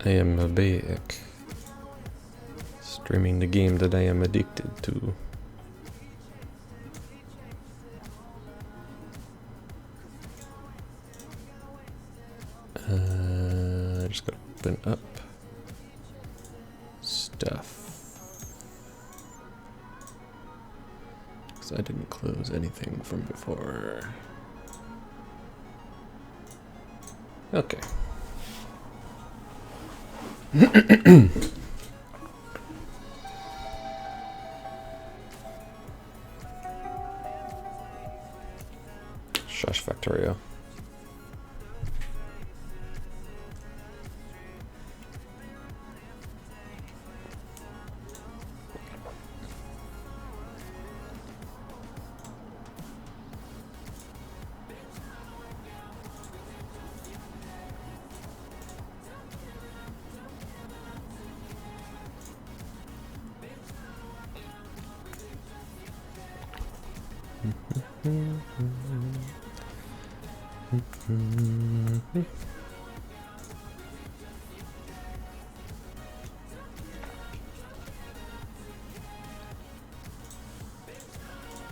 I am back. Streaming the game that I am addicted to. I just gotta open up stuff. Because I didn't close anything from before. Okay. Shush Factorio.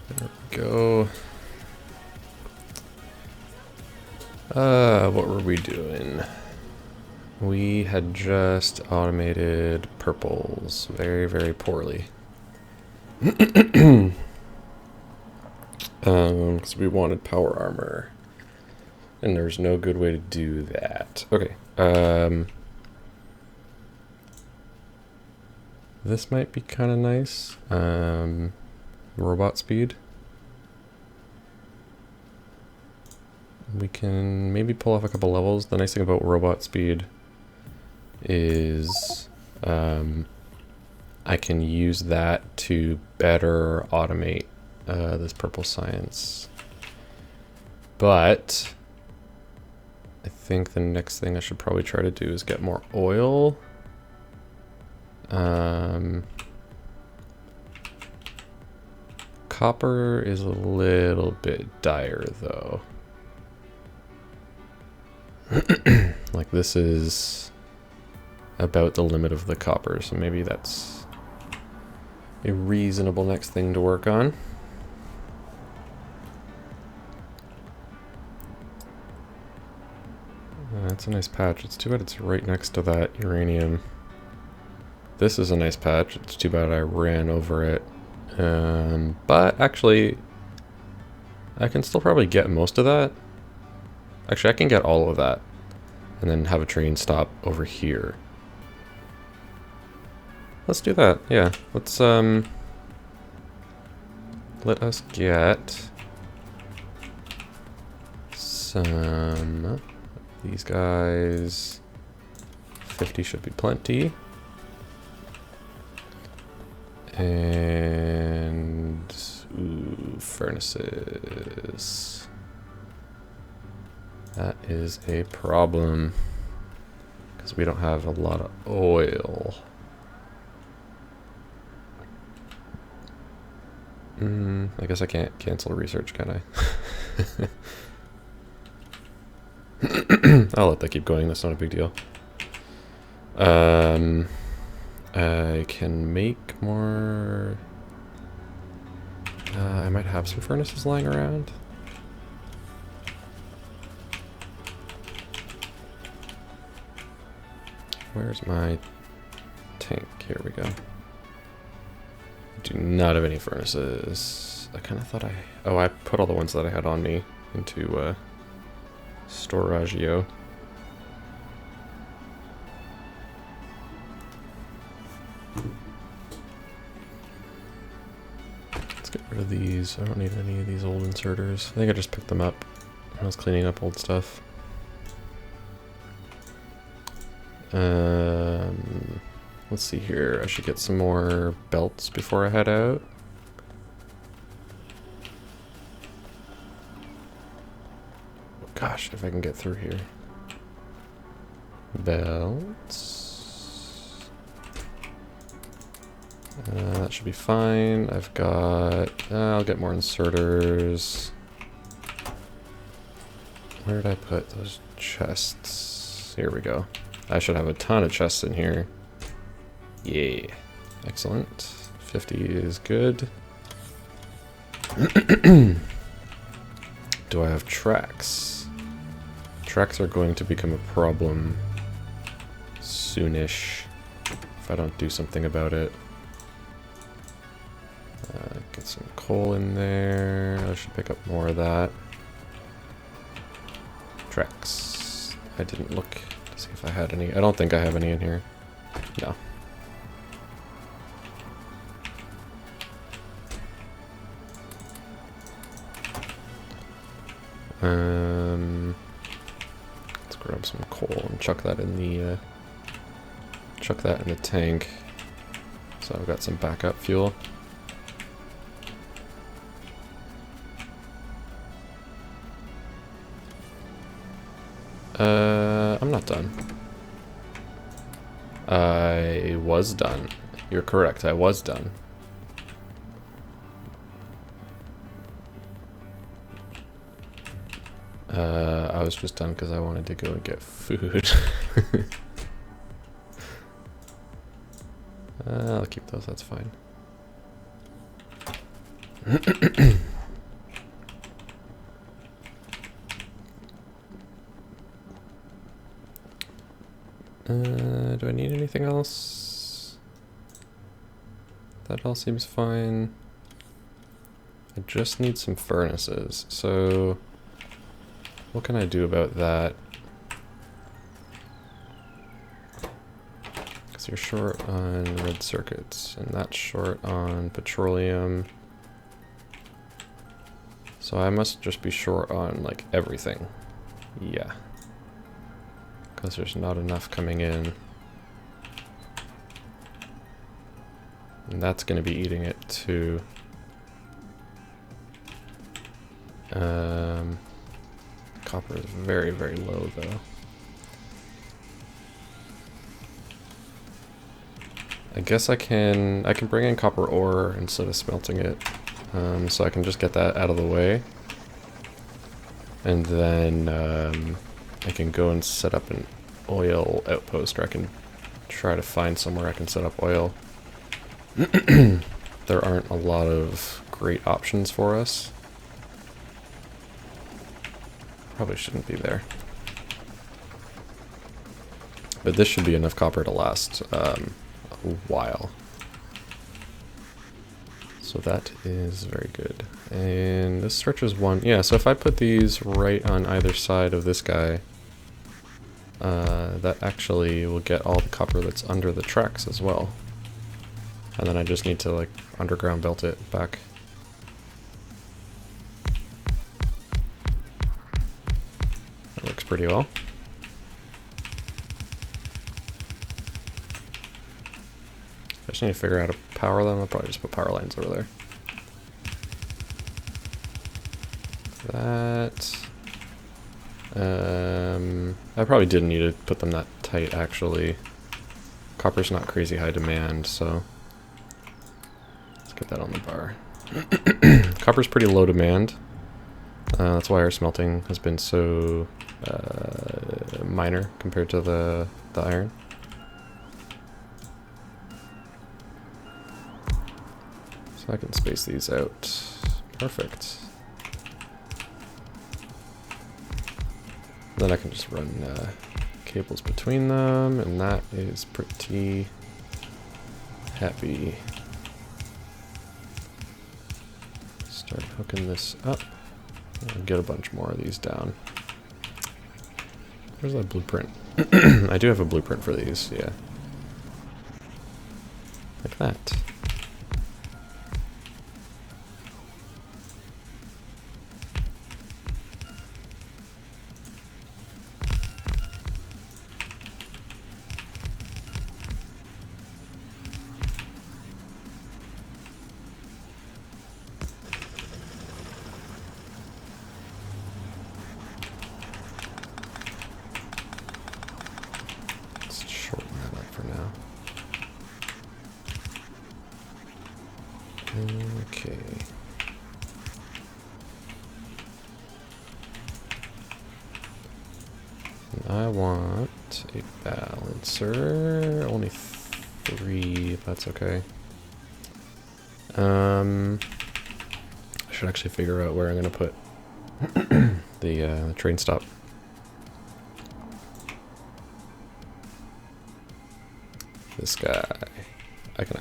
There we go. What were we doing? We had just automated purples very, very poorly. Because we wanted power armor. And there's no good way to do that. Okay. This might be kind of nice. Robot speed. We can maybe pull off a couple levels. The nice thing about robot speed is I can use that to better automate this purple science. But I think the next thing I should probably try to do is get more oil. Copper is a little bit dire though. Like this is about the limit of the copper, so maybe that's a reasonable next thing to work on. That's a nice patch. It's too bad it's right next to that uranium. This is a nice patch. It's too bad I ran over it. But actually, I can still probably get most of that. Actually, I can get all of that. And then have a train stop over here. Let's do that. Yeah. Let's, let us get some... These guys, 50 should be plenty. And ooh, furnaces. That is a problem because we don't have a lot of oil. I guess I can't cancel research, can I? I'll let that keep going, that's not a big deal. I can make more... I might have some furnaces lying around. Where's my tank? Here we go. I do not have any furnaces. I kind of thought oh, I put all the ones that I had on me into, Storagio. Let's get rid of these. I don't need any of these old inserters. I think I just picked them up when I was cleaning up old stuff. Let's see here. I should get some more belts before I head out. Gosh, if I can get through here. Belts. That should be fine. I've got... I'll get more inserters. Where did I put those chests? Here we go. I should have a ton of chests in here. Yay. Excellent. 50 is good. Do I have tracks? Tracks are going to become a problem soonish if I don't do something about it. Get some coal in there. I should pick up more of that. Tracks. I didn't look to see if I had any. I don't think I have any in here. No. Let's grab some coal and chuck that in the tank. So I've got some backup fuel. I'm not done. I was done. You're correct, I was done. I was just done because I wanted to go and get food. I'll keep those, that's fine. Do I need anything else? That all seems fine. I just need some furnaces, so what can I do about that? Because you're short on red circuits, and that's short on petroleum. So I must just be short on, like, everything. Yeah. Because there's not enough coming in. And that's going to be eating it too. Copper is very, very low though. I guess I can bring in copper ore instead of smelting it. So I can just get that out of the way. And then I can go and set up an oil outpost, or I can try to find somewhere I can set up oil. There aren't a lot of great options for us. Probably shouldn't be there. But this should be enough copper to last a while. So that is very good. And this stretches one. Yeah, so if I put these right on either side of this guy, that actually will get all the copper that's under the tracks as well. And then I just need to, like, underground belt it back. That works pretty well. I just need to figure out how to power them. I'll probably just put power lines over there. That. I probably didn't need to put them that tight, actually. Copper's not crazy high demand, so let's get that on the bar. Copper's pretty low demand. That's why our smelting has been so minor compared to the iron. So I can space these out. Perfect. Then I can just run cables between them, and that is pretty happy. Start hooking this up. I'll get a bunch more of these down. Where's that blueprint? I do have a blueprint for these, yeah. Like that. I want a balancer. Only 3, that's okay. I should actually figure out where I'm gonna put the train stop. This guy. I can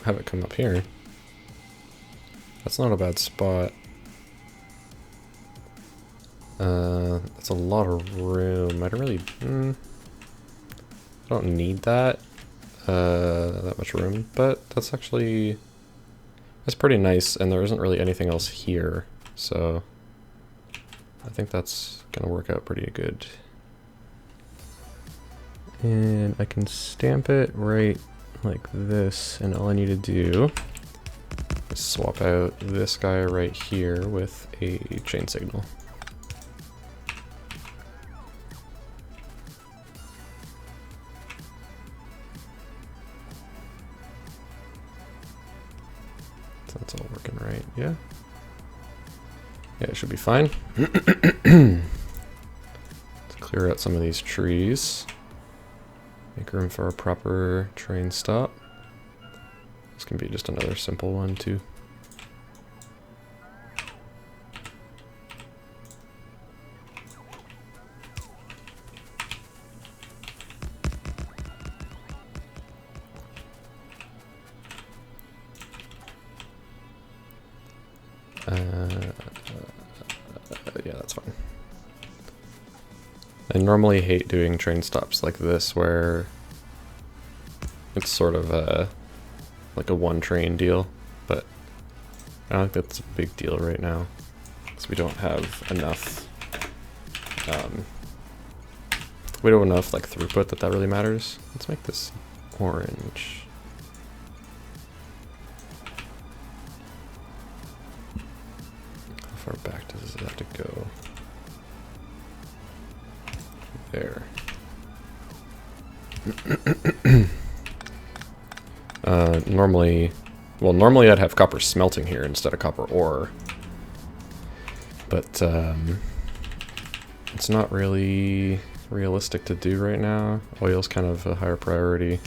have it come up here. That's not a bad spot. That's a lot of room. I don't really, I don't need that much room, but that's pretty nice, and there isn't really anything else here, so I think that's gonna work out pretty good. And I can stamp it right like this, and all I need to do is swap out this guy right here with a chain signal. So that's all working right, yeah? Yeah, it should be fine. Let's clear out some of these trees. Make room for a proper train stop. This can be just another simple one too. Yeah, that's fine. I normally hate doing train stops like this where it's sort of like a one train deal, but I don't think that's a big deal right now because we don't have enough like throughput that really matters. Let's make this orange. How far back does it have to go? There. Normally I'd have copper smelting here instead of copper ore, but it's not really realistic to do right now. Oil's kind of a higher priority.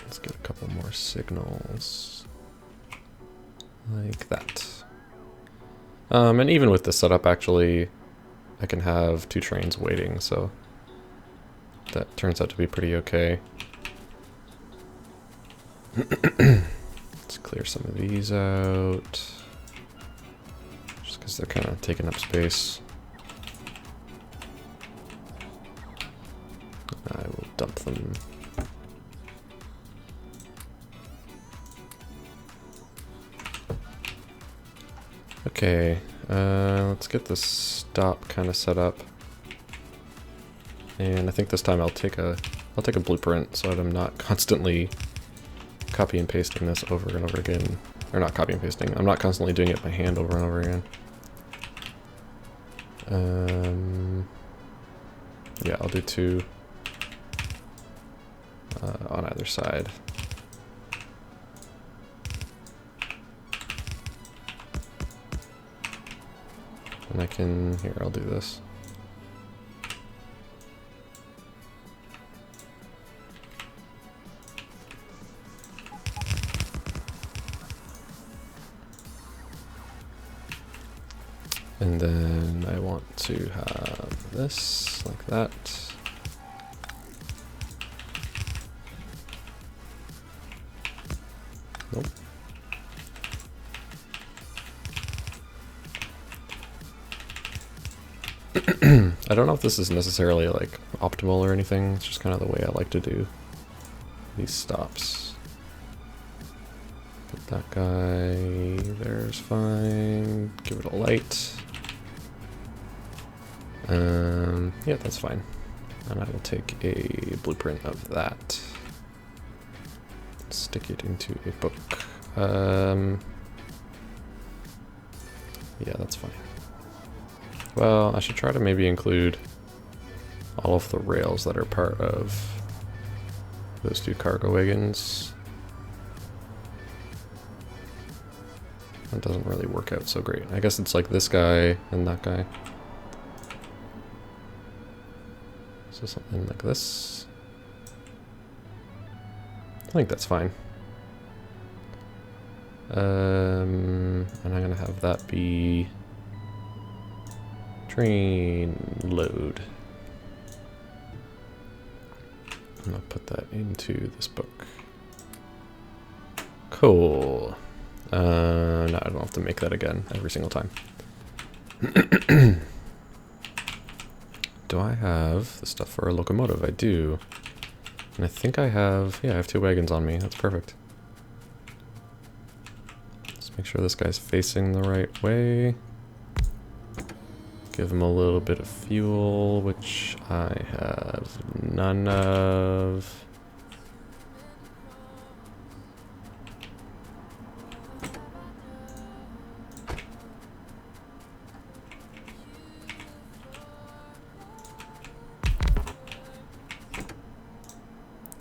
Let's get a couple more signals like that. And even with this setup, actually, I can have 2 trains waiting, so that turns out to be pretty okay. Let's clear some of these out, just because they're kind of taking up space. I will dump them. Okay, let's get this stop kind of set up. And I think this time I'll take a blueprint so that I'm not constantly copy and pasting this over and over again. Or not copy and pasting, I'm not constantly doing it by hand over and over again. Yeah, I'll do 2 on either side. And I can, here, I'll do this. And then I want to have this like that. Nope. I don't know if this is necessarily like optimal or anything, it's just kind of the way I like to do these stops. Put that guy there's fine, give it a light. Yeah, that's fine. And I will take a blueprint of that. Stick it into a book. Yeah, that's fine. Well, I should try to maybe include all of the rails that are part of Those two cargo wagons. That doesn't really work out so great. I guess it's like this guy and that guy. So something like this. I think that's fine. And I'm gonna have that be train load. And I'll put that into this book. Cool. No, I don't have to make that again every single time. Do I have the stuff for a locomotive? I do. And I think I have, yeah, I have 2 wagons on me. That's perfect. Let's make sure this guy's facing the right way. Give him a little bit of fuel, which I have none of.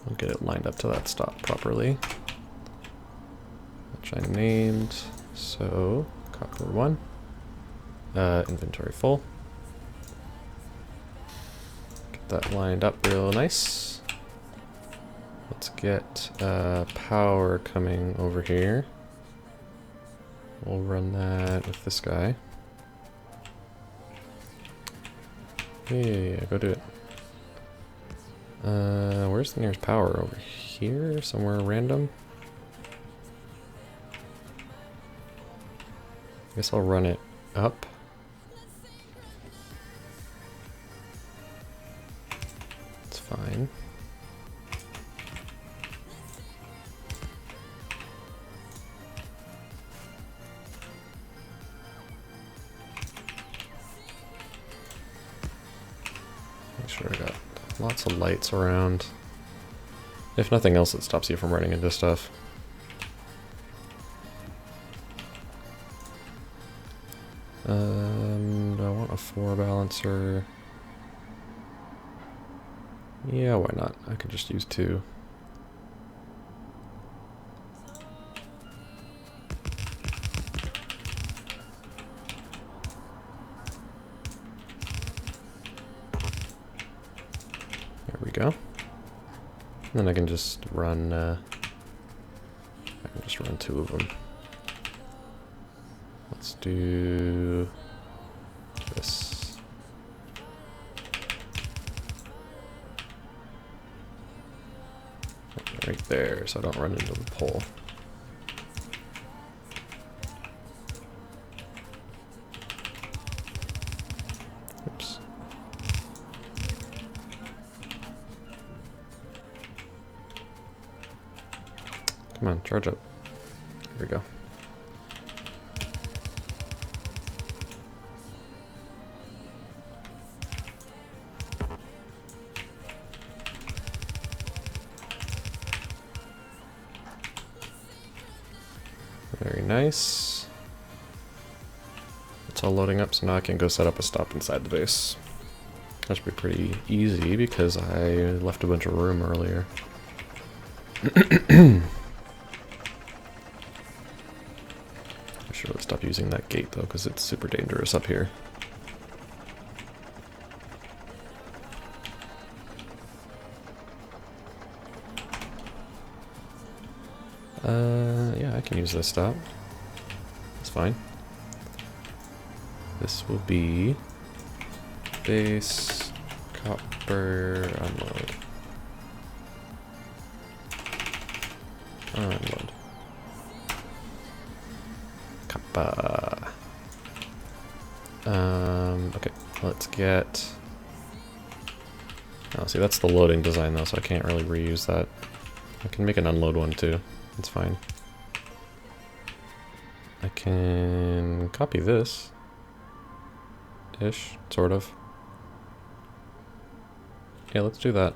I'll get it lined up to that stop properly, which I named. So, copper 1. Inventory full. Get that lined up real nice. Let's get power coming over here. We'll run that with this guy. Yeah, go do it. Where's the nearest power? Over here? Somewhere random? Guess I'll run it up. It's fine. Make sure I got lots of lights around. If nothing else, it stops you from running into stuff. I want a 4 balancer. Yeah, why not? I could just use 2. There we go. And then I can just run, I can just run 2 of them. Let's do this. Right there, so I don't run into the pole. Oops. Come on, charge up. Here we go. Very nice. It's all loading up, so now I can go set up a stop inside the base. That should be pretty easy because I left a bunch of room earlier. I should stop using that gate though, because it's super dangerous up here. Yeah, I can use this stop. That's fine. This will be base copper unload. Unload. Kappa. Okay, let's get... Oh, see, that's the loading design though, so I can't really reuse that. I can make an unload one too. It's fine. I can copy this. Ish, sort of. Yeah, let's do that.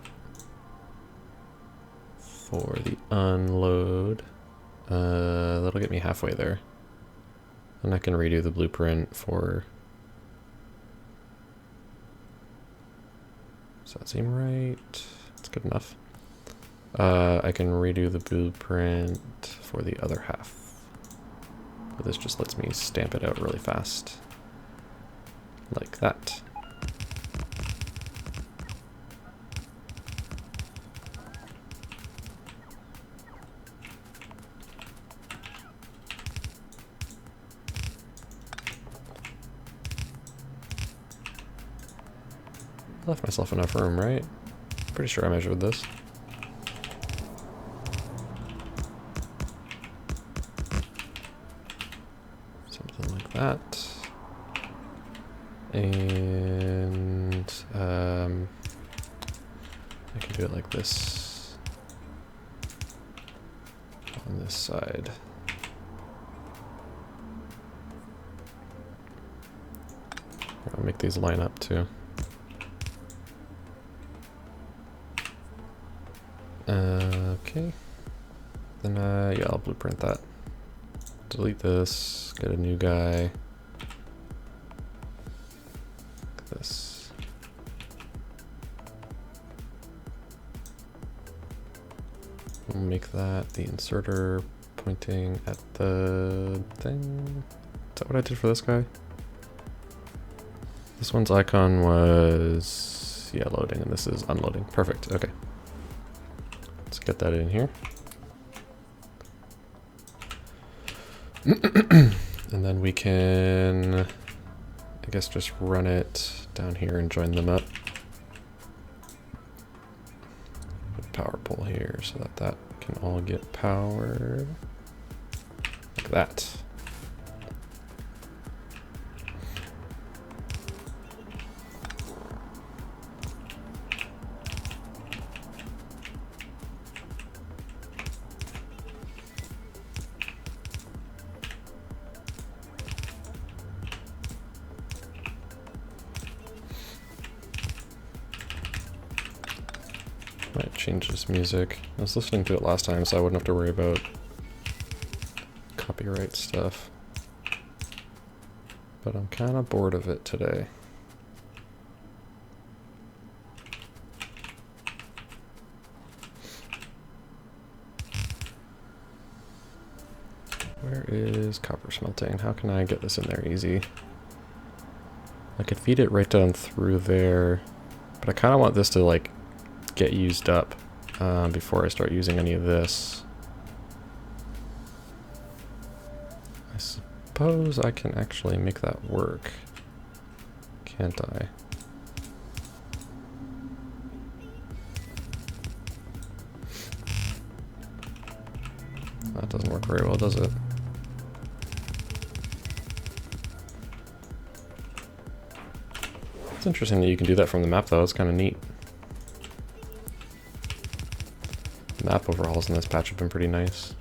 For the unload. That'll get me halfway there. And I can redo the blueprint for... Does that seem right? That's good enough. I can redo the blueprint for the other half. But this just lets me stamp it out really fast. Like that. Left myself enough room, right? Pretty sure I measured this. Something like that. And I can do it like this on this side. I'll make these line up too. Okay. Then yeah, I'll blueprint that. Delete this, get a new guy. Like this. We'll make that the inserter pointing at the thing. Is that what I did for this guy? This one's icon was, yeah, loading, and this is unloading. Perfect, okay. Let's get that in here. And then we can, I guess, just run it down here and join them up. Put power pole here so that that can all get powered. Like that. Might change this music. I was listening to it last time, so I wouldn't have to worry about copyright stuff. But I'm kind of bored of it today. Where is copper smelting? How can I get this in there easy? I could feed it right down through there, but I kind of want this to like get used up before I start using any of this. I suppose I can actually make that work, can't I? That doesn't work very well, does it? It's interesting that you can do that from the map, though. It's kind of neat. Map overhauls in this patch have been pretty nice.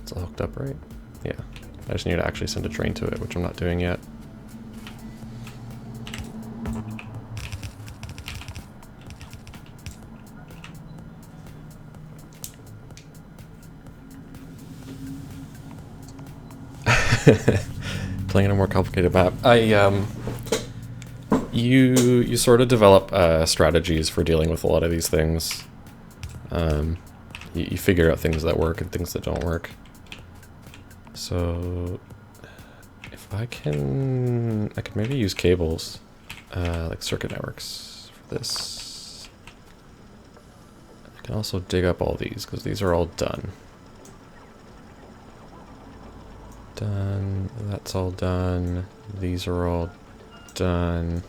It's all hooked up, right? Yeah. I just need to actually send a train to it, which I'm not doing yet. Playing in a more complicated map. You sort of develop strategies for dealing with a lot of these things. You figure out things that work and things that don't work. So if I can maybe use cables, like circuit networks for this. I can also dig up all these because these are all done. Done. That's all done. These are all done.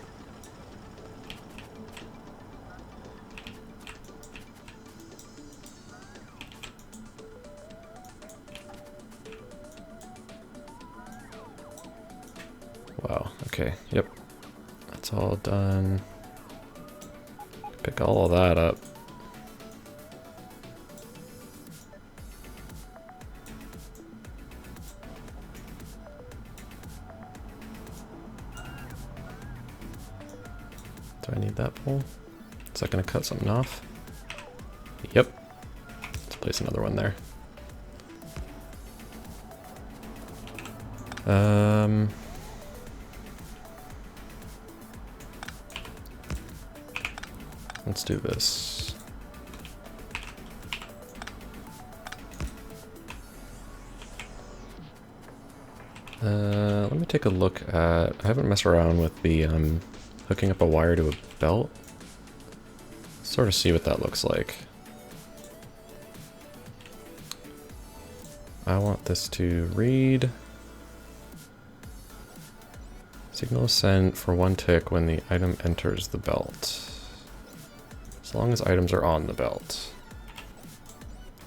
Wow, okay, yep. That's all done. Pick all of that up. Do I need that pole? Is that gonna cut something off? Yep. Let's place another one there. Let's do this. Let me take a look at... I haven't messed around with the hooking up a wire to a belt. Sort of see what that looks like. I want this to read. Signal is sent for 1 tick when the item enters the belt. As long as items are on the belt.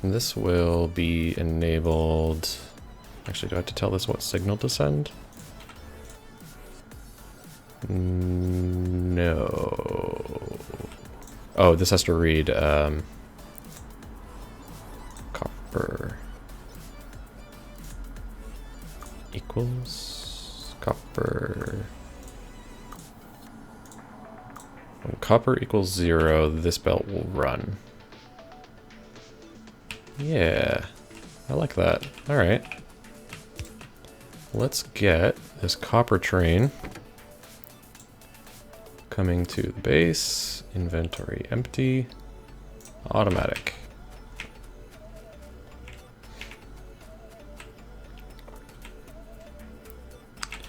And this will be enabled... Actually, do I have to tell this what signal to send? No. Oh, this has to read copper equals copper. When copper equals 0, this belt will run. Yeah, I like that. All right. Let's get this copper train coming to the base. Inventory empty. Automatic.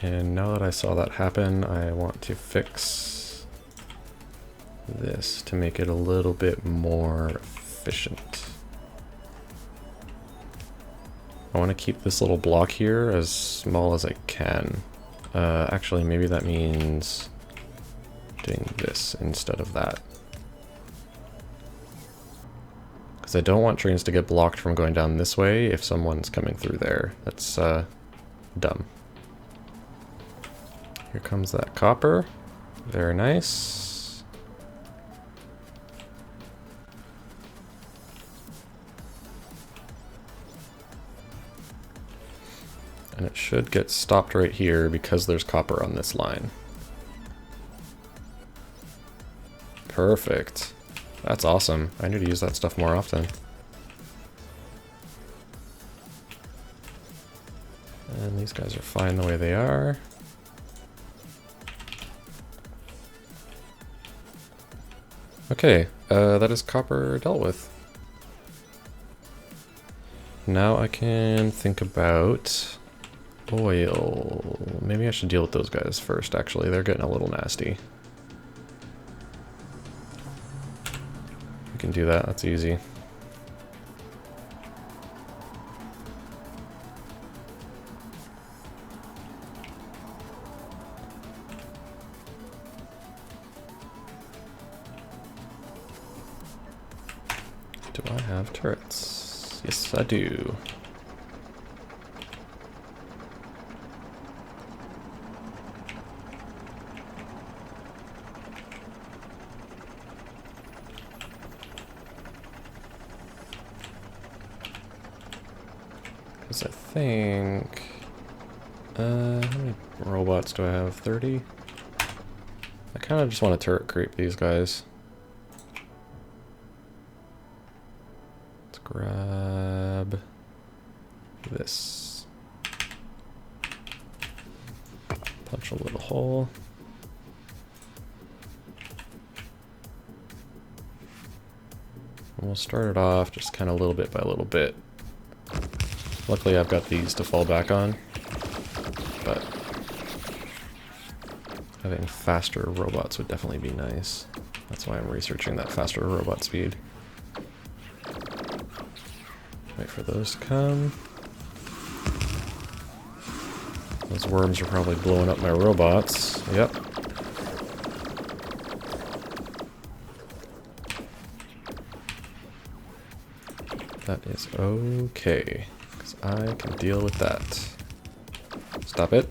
And now that I saw that happen, I want to fix this to make it a little bit more efficient. I want to keep this little block here as small as I can. Actually, maybe that means doing this instead of that. Because I don't want trains to get blocked from going down this way if someone's coming through there. That's dumb. Here comes that copper. Very nice. And it should get stopped right here because there's copper on this line. Perfect. That's awesome. I need to use that stuff more often. And these guys are fine the way they are. Okay, that is copper dealt with. Now I can think about oil. Maybe I should deal with those guys first, actually. They're getting a little nasty. We can do that, that's easy. Do I have turrets? Yes, I do. Because I think... how many robots do I have? 30? I kind of just want to turret creep these guys. Let's grab this. Punch a little hole. And we'll start it off just kind of little bit by little bit. Luckily I've got these to fall back on, but having faster robots would definitely be nice. That's why I'm researching that faster robot speed. Wait for those to come. Those worms are probably blowing up my robots. Yep. That is okay. I can deal with that. Stop it.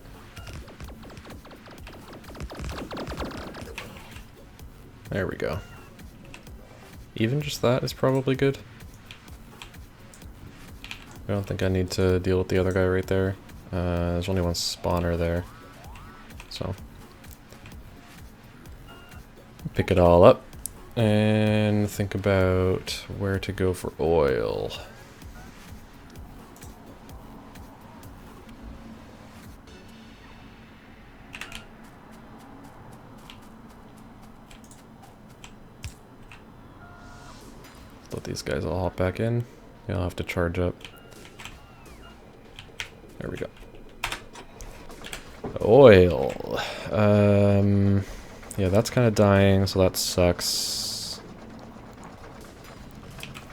There we go. Even just that is probably good. I don't think I need to deal with the other guy right there. There's only one spawner there. So. Pick it all up and think about where to go for oil. let these guys all hop back in. You'll have to charge up. There we go. Oil. Yeah, that's kind of dying, so that sucks.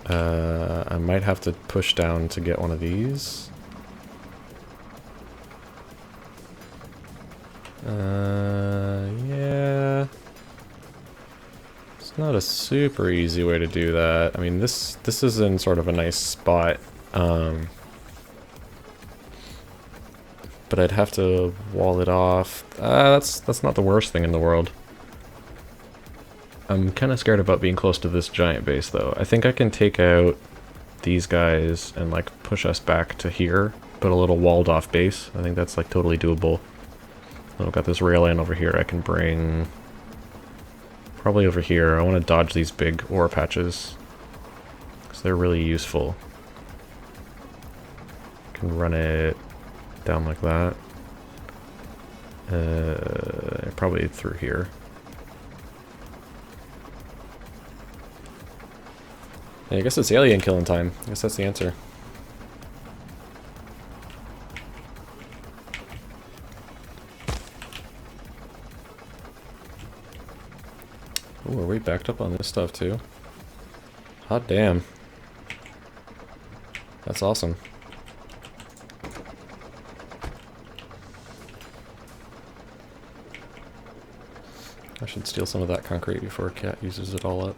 I might have to push down to get one of these. Yeah. It's not a super easy way to do that. I mean, this is in sort of a nice spot. But I'd have to wall it off. That's not the worst thing in the world. I'm kind of scared about being close to this giant base, though. I think I can take out these guys and, like, push us back to here. Put a little walled off base. I think that's, like, totally doable. I've got this rail line over here I can bring... Probably over here. I want to dodge these big ore patches. Because they're really useful. I can run it down like that. Probably through here. Yeah, I guess it's alien killing time. I guess that's the answer. Ooh, are we backed up on this stuff too? Hot damn. That's awesome. I should steal some of that concrete before Cat uses it all up.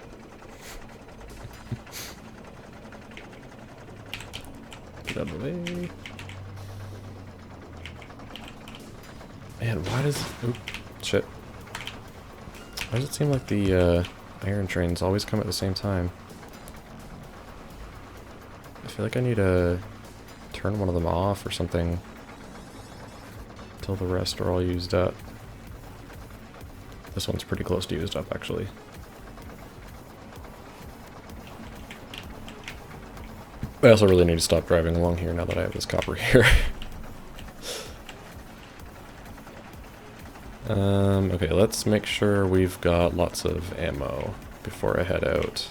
Get out of the way. Man, why does... Oop, shit. Why does it seem like the iron trains always come at the same time? I feel like I need to turn one of them off or something until the rest are all used up. This one's pretty close to used up, actually. I also really need to stop driving along here now that I have this copper here. Okay, let's make sure we've got lots of ammo before I head out.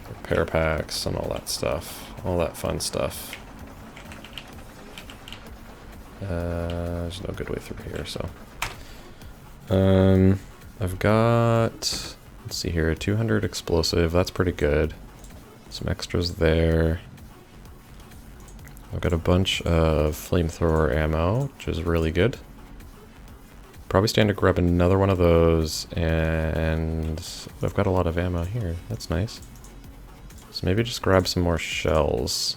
Repair packs and all that stuff. All that fun stuff. There's no good way through here, so... I've got... Let's see here, 200 explosive, that's pretty good. Some extras there. I've got a bunch of flamethrower ammo, which is really good. Probably stand to grab another one of those, and I've got a lot of ammo here. That's nice. So maybe just grab some more shells.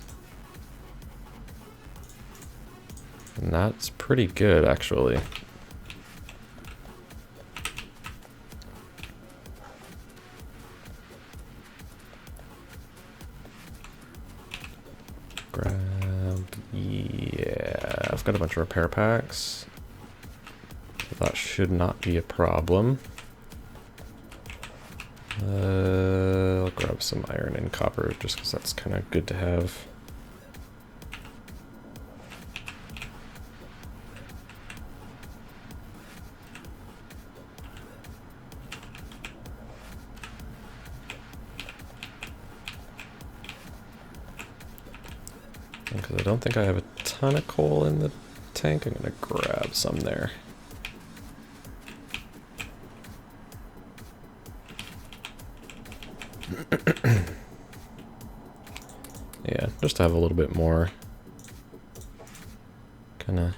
And that's pretty good, actually. Yeah, I've got a bunch of repair packs. That should not be a problem. I'll grab some iron and copper just because that's kind of good to have. Because I don't think I have a ton of coal in the tank, I'm going to grab some there. Yeah, just to have a little bit more. Kind of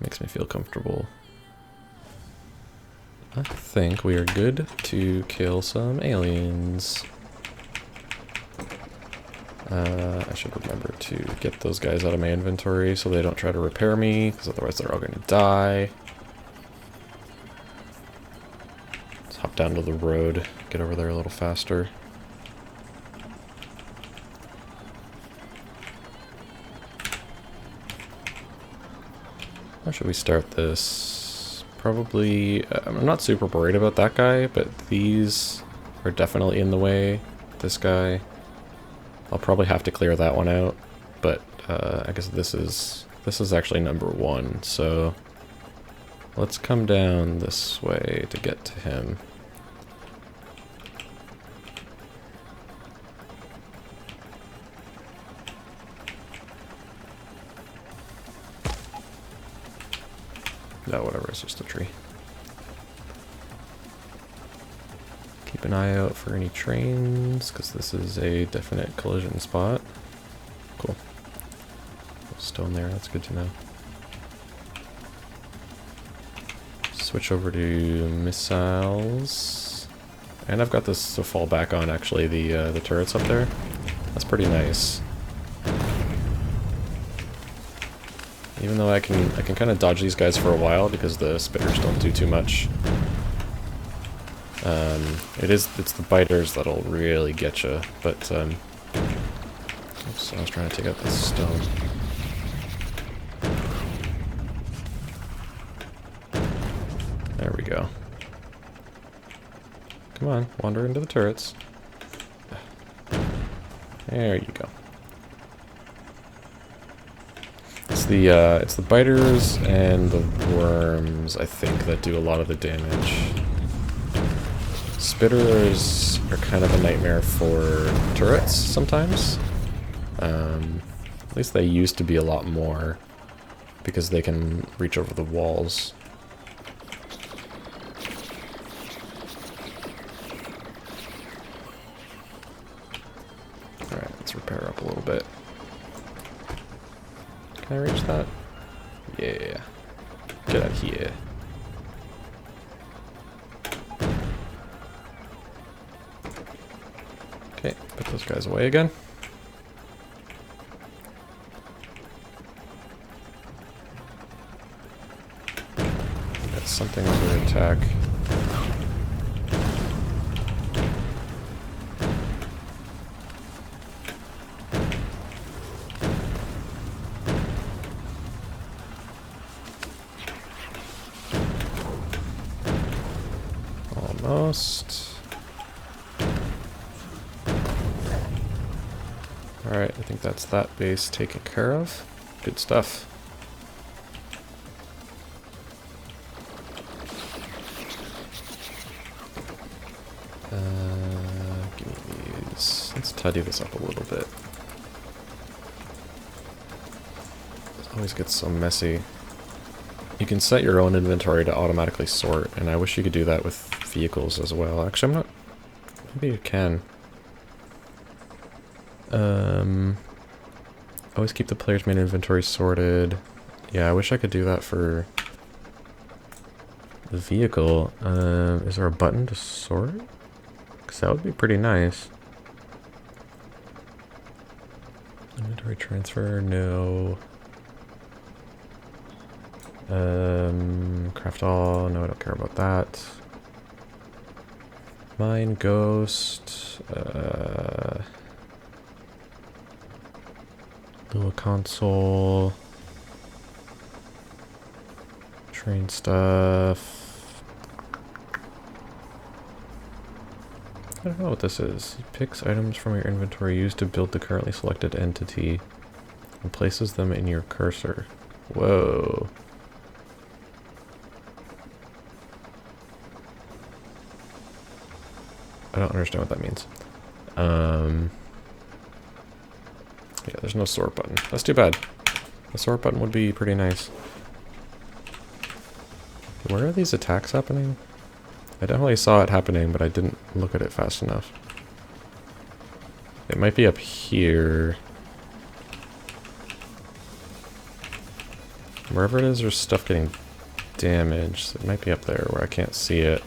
makes me feel comfortable. I think we are good to kill some aliens. I should remember to get those guys out of my inventory so they don't try to repair me, because otherwise they're all going to die. Let's hop down to the road, get over there a little faster. How should we start this? Probably, I'm not super worried about that guy, but these are definitely in the way. This guy. I'll probably have to clear that one out, but I guess this is actually number one, so let's come down this way to get to him. No, whatever, it's just a tree. Keep an eye out for any trains, because this is a definite collision spot. Cool. Stone there, that's good to know. Switch over to missiles. And I've got this to fall back on, actually, the turrets up there. That's pretty nice. Even though I can kind of dodge these guys for a while because the spitters don't do too much. It's the biters that'll really get you. But oops, I was trying to take out this stone. There we go. Come on, wander into the turrets. There you go. It's the biters and the worms, I think, that do a lot of the damage. Spitters are kind of a nightmare for turrets sometimes. At least they used to be a lot more because they can reach over the walls. Alright, let's repair up a little bit. Can I reach that? Yeah. Get out of here. Okay, put those guys away again. Got something under attack. Almost. Alright, I think that's that base taken care of. Good stuff. Give me these. Let's tidy this up a little bit. It always gets so messy. You can set your own inventory to automatically sort, and I wish you could do that with vehicles as well. Actually, I'm not... Maybe you can. Always keep the player's main inventory sorted. Yeah, I wish I could do that for the vehicle. Is there a button to sort? Because that would be pretty nice. Inventory transfer, no. Craft all, no, I don't care about that. Mine, ghost, little console, train stuff. I don't know what this is. It picks items from your inventory used to build the currently selected entity and places them in your cursor. Whoa. I don't understand what that means. Yeah, there's no sort button. That's too bad. The sort button would be pretty nice. Where are these attacks happening? I definitely saw it happening, but I didn't look at it fast enough. It might be up here. Wherever it is, there's stuff getting damaged. It might be up there where I can't see it.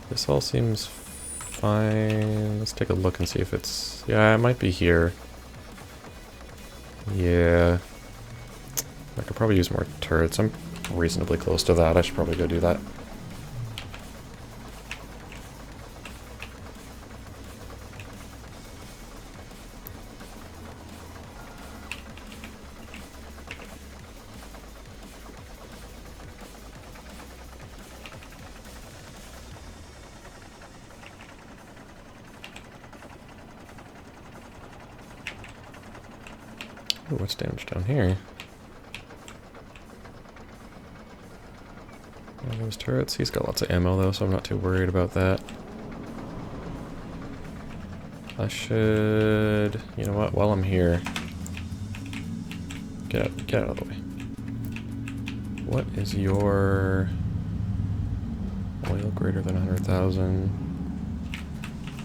This all seems fine. Let's take a look and see if it's... Yeah, it might be here. Yeah. I could probably use more turrets. I'm reasonably close to that. I should probably go do that. Ooh, what's damage down here? One of those turrets. He's got lots of ammo though, so I'm not too worried about that. I should... You know what? While I'm here... Get out of the way. What is your... Oil greater than 100,000?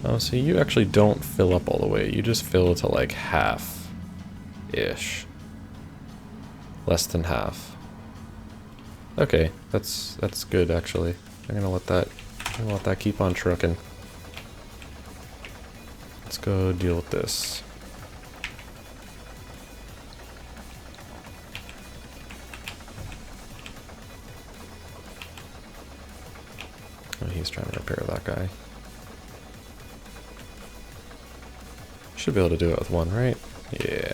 Oh, see, you actually don't fill up all the way. You just fill to like half-ish. Less than half. Okay, that's good actually. I'm gonna let that keep on trucking. Let's go deal with this. Oh, he's trying to repair that guy. Should be able to do it with one, right? Yeah.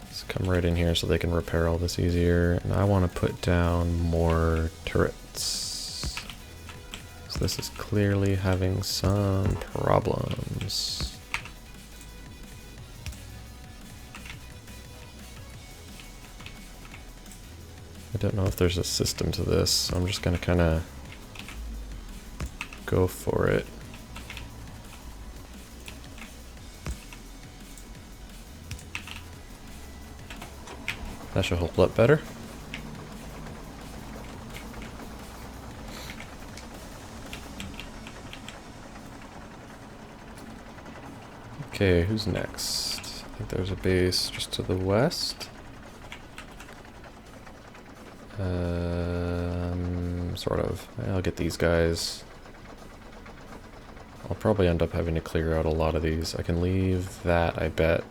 Let's come right in here so they can repair all this easier. And I want to put down more turrets. So this is clearly having some problems. I don't know if there's a system to this, so I'm just going to kind of go for it. That should hold up better. Okay, who's next? I think there's a base just to the west. Sort of. I'll get these guys. I'll probably end up having to clear out a lot of these. I can leave that, I bet.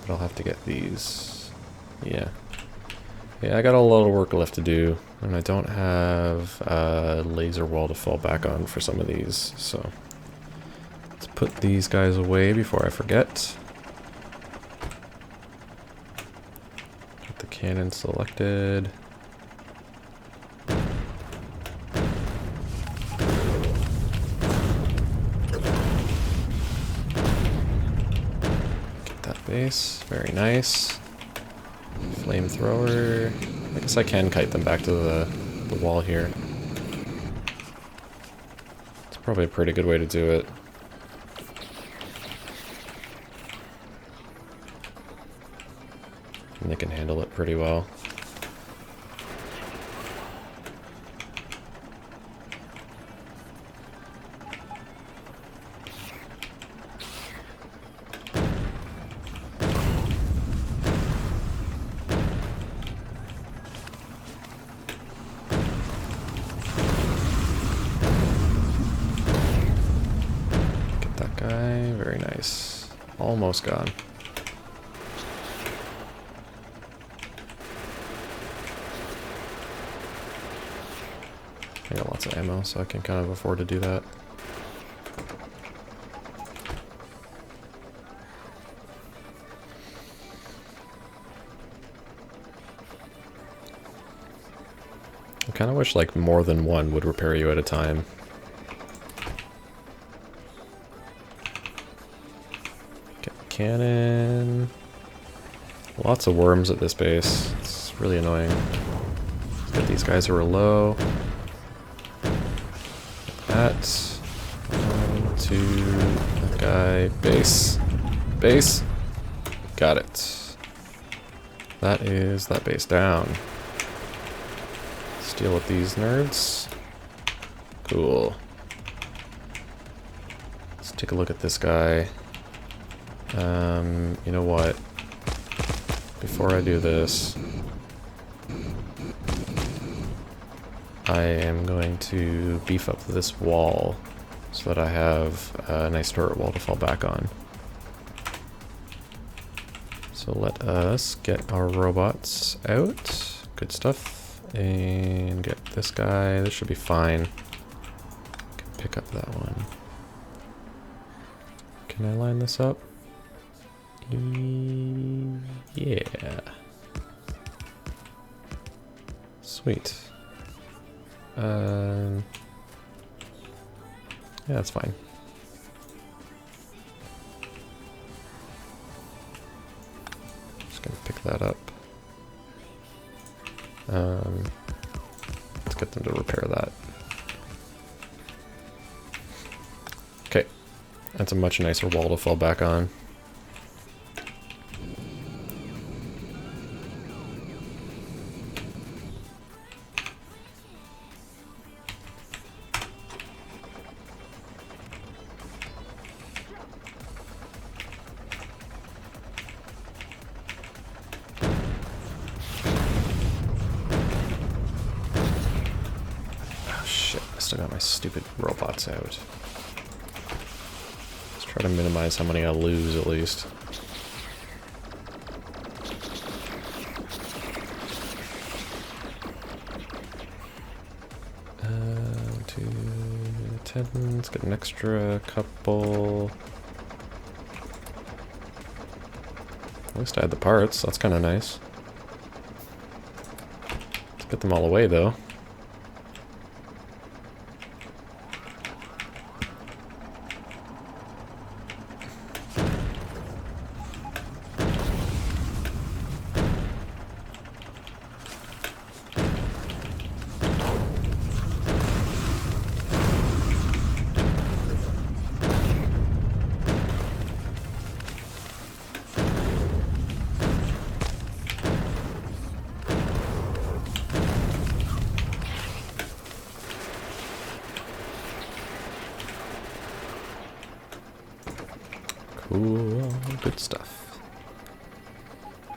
But I'll have to get these. Yeah. Yeah, I got a lot of work left to do. And I don't have a laser wall to fall back on for some of these. So let's put these guys away before I forget. Get the cannon selected. Base, very nice. Flamethrower. I guess I can kite them back to the wall here. It's probably a pretty good way to do it. And they can handle it pretty well. Very nice. Almost gone. I got lots of ammo, so I can kind of afford to do that. I kind of wish like more than one would repair you at a time. Cannon. Lots of worms at this base. It's really annoying. Let's get these guys who are low. That. 1, 2. That guy. Base. Base. Got it. That is that base down. Let's deal with these nerds. Cool. Let's take a look at this guy. You know what? Before I do this, I am going to beef up this wall so that I have a nice turret wall to fall back on. So let us get our robots out. Good stuff. And get this guy. This should be fine. Can pick up that one. Can I line this up? Yeah. Sweet. Yeah, that's fine. Just gonna pick that up. Let's get them to repair that. Okay, that's a much nicer wall to fall back on. Still got my stupid robots out. Let's try to minimize how many I lose at least. Two, 10, let's get an extra couple. At least I had the parts, that's kind of nice. Let's get them all away though. Cool, good stuff.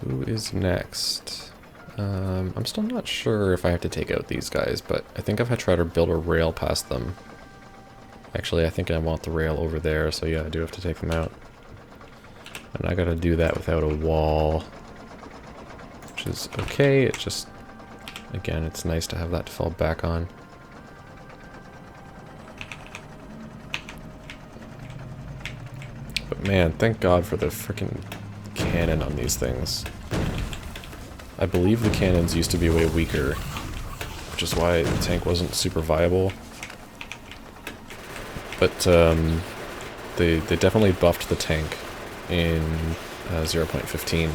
Who is next? I'm still not sure if I have to take out these guys, but I think if I try to build a rail past them... Actually, I think I want the rail over there, so yeah, I do have to take them out. And I gotta do that without a wall. Which is okay, it's just... Again, it's nice to have that to fall back on. But man, thank God for the frickin' cannon on these things. I believe the cannons used to be way weaker, which is why the tank wasn't super viable. But they definitely buffed the tank in 0.15.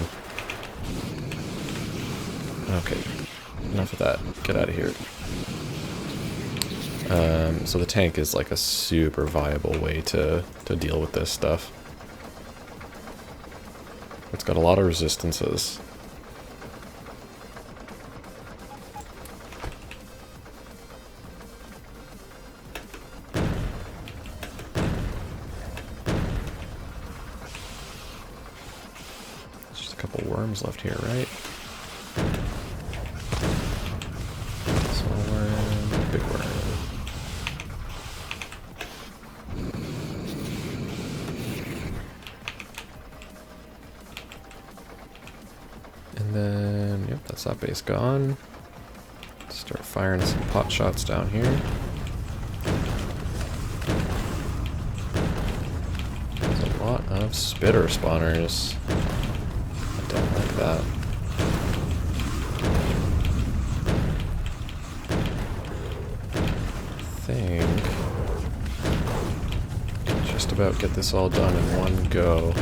Okay, enough of that. Get out of here. So the tank is like a super viable way to deal with this stuff. It's got a lot of resistances. Just a couple worms left here, right? Small worm, big worm. And then, yep, that's that base gone. Start firing some pot shots down here. There's a lot of spitter spawners. I don't like that. I think just about get this all done in one go.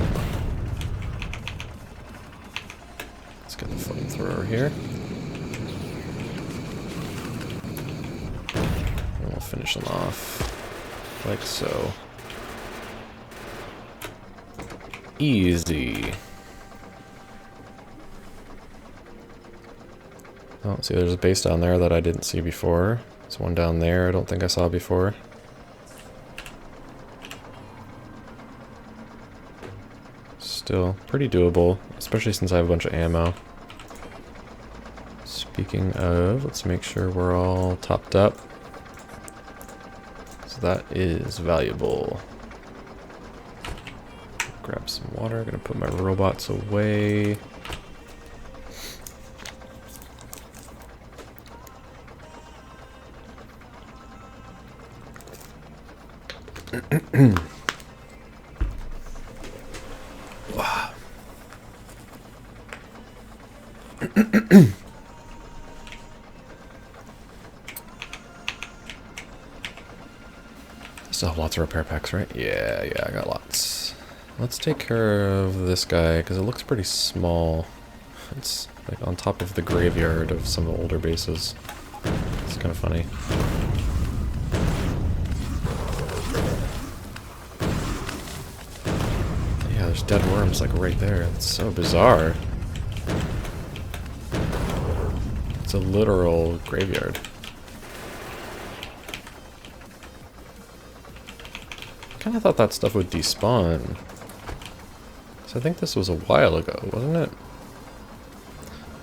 Get the flamethrower here. And we'll finish them off like so. Easy. Oh, see, there's a base down there that I didn't see before. There's one down there I don't think I saw before. Still pretty doable, especially since I have a bunch of ammo. Speaking of, let's make sure we're all topped up. So that is valuable. Grab some water, gonna put my robots away. Wow. Still have lots of repair packs, right? Yeah, I got lots. Let's take care of this guy, because it looks pretty small. It's like on top of the graveyard of some older bases. Let's kind of funny. Yeah, there's dead worms like right there. It's so bizarre. It's a literal graveyard. I kind of thought that stuff would despawn. So I think this was a while ago, wasn't it?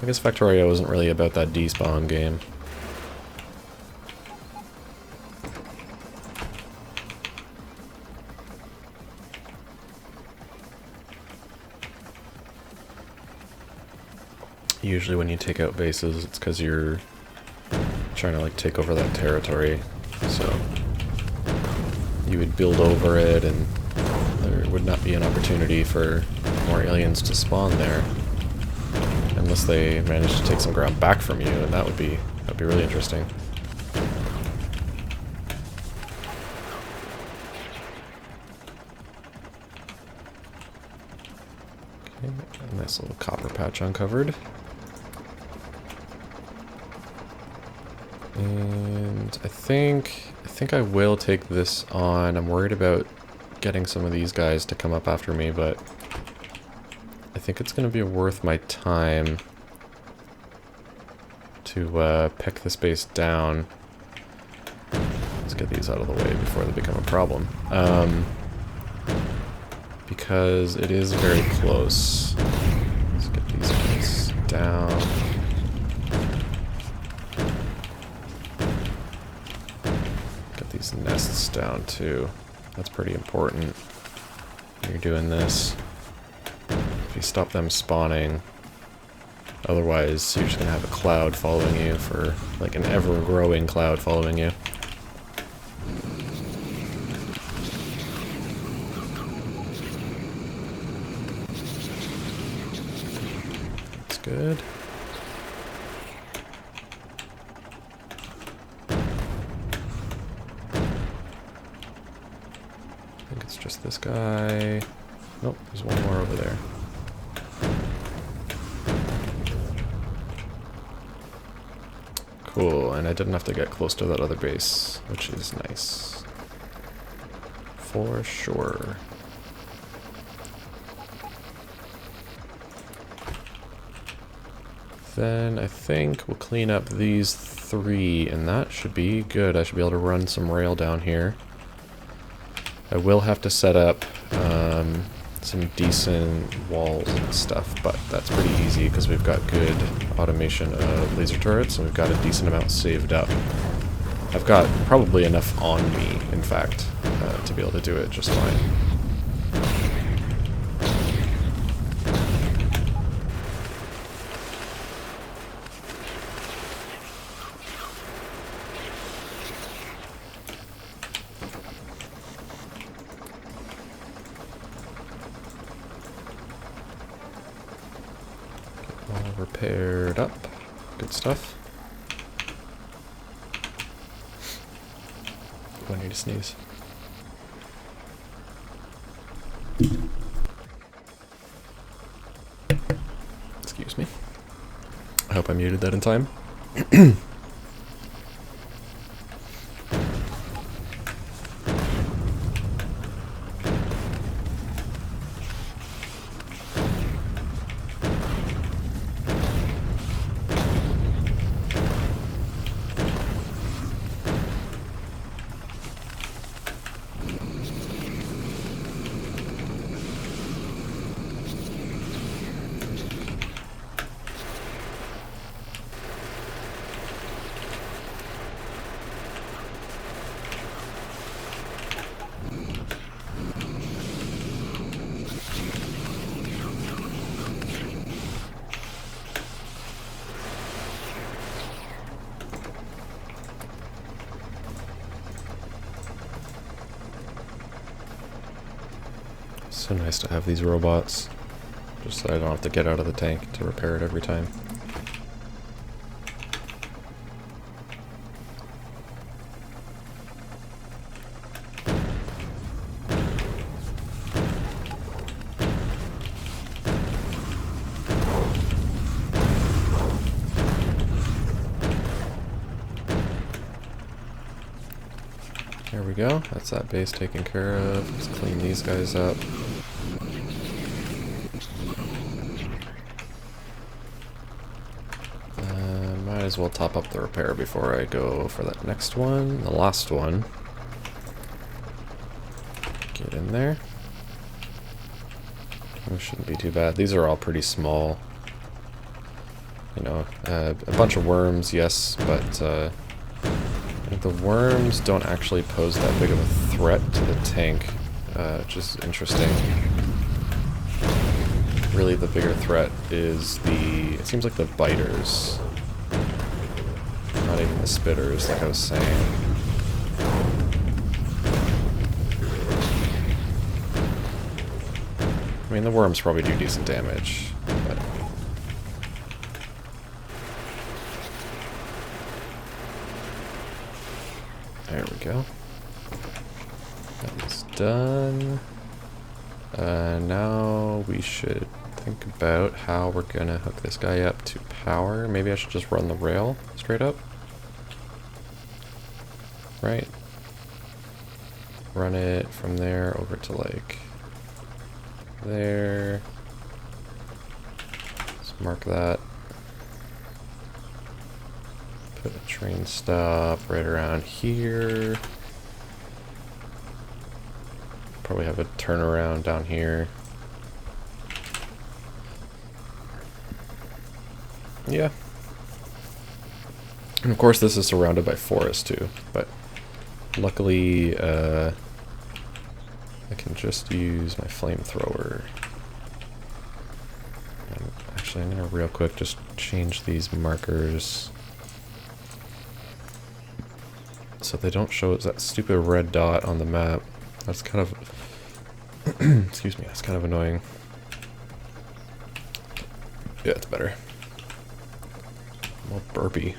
I guess Factorio wasn't really about that despawn game. Usually when you take out bases, it's because you're trying to like take over that territory. So you would build over it and there would not be an opportunity for more aliens to spawn there. Unless they manage to take some ground back from you, and that'd be really interesting. Okay, a nice little copper patch uncovered. And I think I will take this on. I'm worried about getting some of these guys to come up after me, but I think it's going to be worth my time to pick this base down. Let's get these out of the way before they become a problem. Because it is very close. Let's get these guys down. Get these nests down too. That's pretty important when you're doing this. If you stop them spawning, otherwise you're just gonna have a cloud following you for, like, an ever-growing cloud following you. That's good. I think it's just this guy. Nope, there's one more over there. Cool, and I didn't have to get close to that other base, which is nice. For sure. Then I think we'll clean up these three, and that should be good. I should be able to run some rail down here. I will have to set up some decent walls and stuff, but that's pretty easy because we've got good automation of laser turrets and we've got a decent amount saved up. I've got probably enough on me, in fact, to be able to do it just fine. Repaired up. Good stuff. I need to sneeze. Excuse me. I hope I muted that in time. So nice to have these robots, just so I don't have to get out of the tank to repair it every time. There we go. That's that base taken care of. Let's clean these guys up. Might as well top up the repair before I go for that next one. The last one. Get in there. It shouldn't be too bad. These are all pretty small. You know, a bunch of worms, yes, but I think the worms don't actually pose that big of a threat to the tank, which is interesting. Really, the bigger threat is it seems like the biters. Not even the spitters, like I was saying. I mean, the worms probably do decent damage, but... There we go. That is done. Now we should think about how we're gonna hook this guy up to power. Maybe I should just run the rail straight up. Right? Run it from there over to like there. Let's mark that. Put a train stop right around here. Probably have a turnaround down here. Yeah. And of course this is surrounded by forest too, but luckily I can just use my flamethrower. Actually, I'm gonna real quick just change these markers so they don't show that stupid red dot on the map. That's kind of excuse me, that's kind of annoying. Yeah, it's better. I'm all burpy.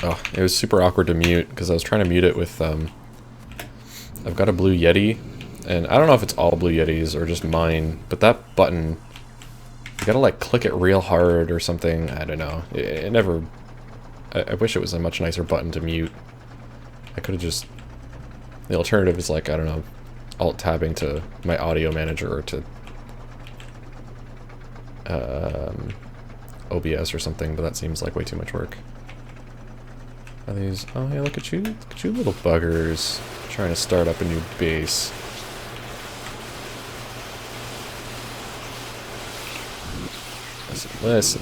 Oh, it was super awkward to mute because I was trying to mute it with I've got a Blue Yeti, and I don't know if it's all Blue Yetis or just mine, but that button, you gotta like click it real hard or something. I don't know. It never. I wish it was a much nicer button to mute. I could have just. The alternative is like, I don't know, alt tabbing to my audio manager or to OBS or something, but that seems like way too much work. Are these? Oh, hey, look at you little buggers, trying to start up a new base. Listen.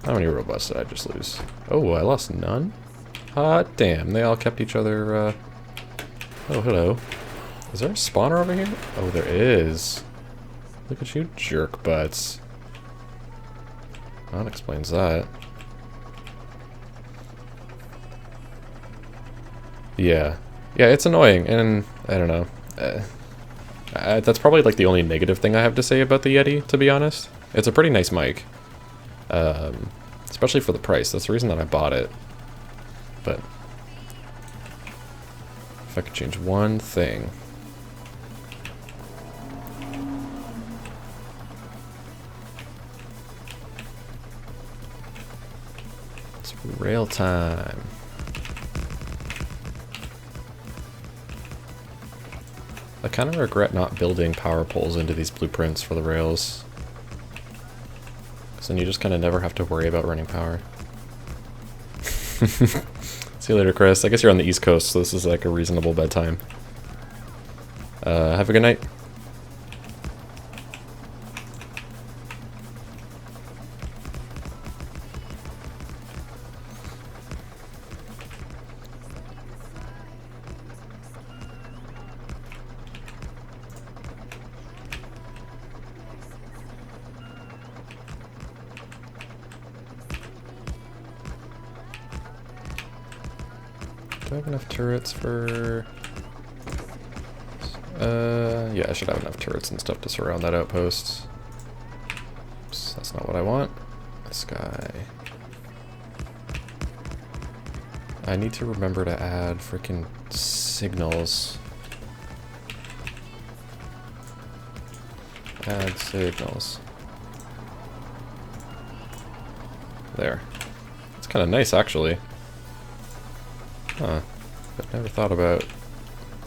How many robots did I just lose? Oh, I lost none? Hot damn, they all kept each other, Oh, hello. Is there a spawner over here? Oh, there is. Look at you, jerk butts. That explains that. Yeah. Yeah, it's annoying, and I don't know. That's probably like the only negative thing I have to say about the Yeti, to be honest. It's a pretty nice mic. Especially for the price. That's the reason that I bought it. But if I could change one thing. It's rail time. I kind of regret not building power poles into these blueprints for the rails. Because then you just kind of never have to worry about running power. See you later, Chris. I guess you're on the East Coast, so this is like a reasonable bedtime. Have a good night. Do I have enough turrets for... yeah, I should have enough turrets and stuff to surround that outpost. Oops, that's not what I want. This guy. I need to remember to add freaking signals. Add signals. There. It's kind of nice, actually. Huh. I've never thought about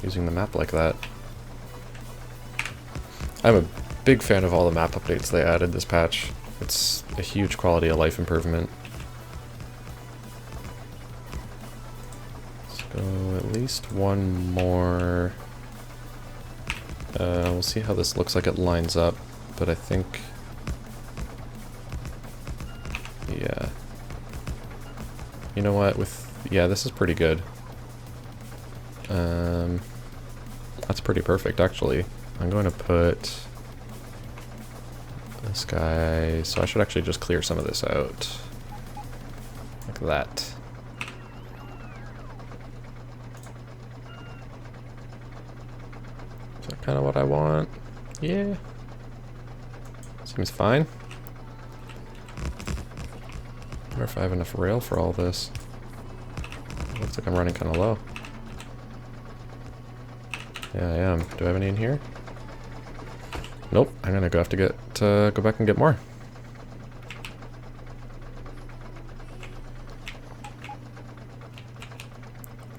using the map like that. I'm a big fan of all the map updates they added this patch. It's a huge quality of life improvement. Let's go at least one more. We'll see how this looks like it lines up, but I think... yeah. You know what, yeah, this is pretty good. That's pretty perfect, actually. I'm going to put this guy, so I should actually just clear some of this out. Like that. Is that kind of what I want? Yeah. Seems fine. I wonder if I have enough rail for all this. Looks like I'm running kind of low. Yeah, I am. Do I have any in here? Nope. I'm gonna have to go back and get more.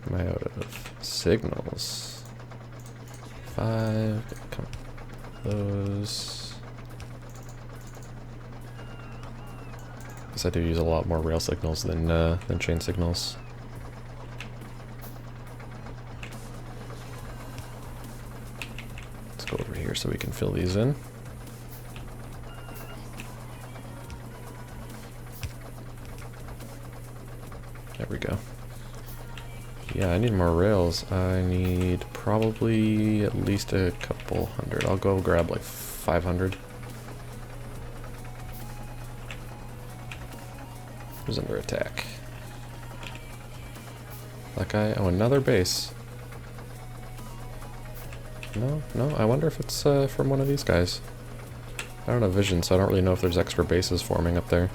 Am I out of signals? 5. Come on. Those. Guess I do use a lot more rail signals than chain signals. Go over here so we can fill these in. There we go. Yeah, I need more rails. I need probably at least a couple hundred. I'll go grab like 500. Who's under attack? That guy? Oh, another base. No, I wonder if it's from one of these guys. I don't have vision, so I don't really know if there's extra bases forming up there.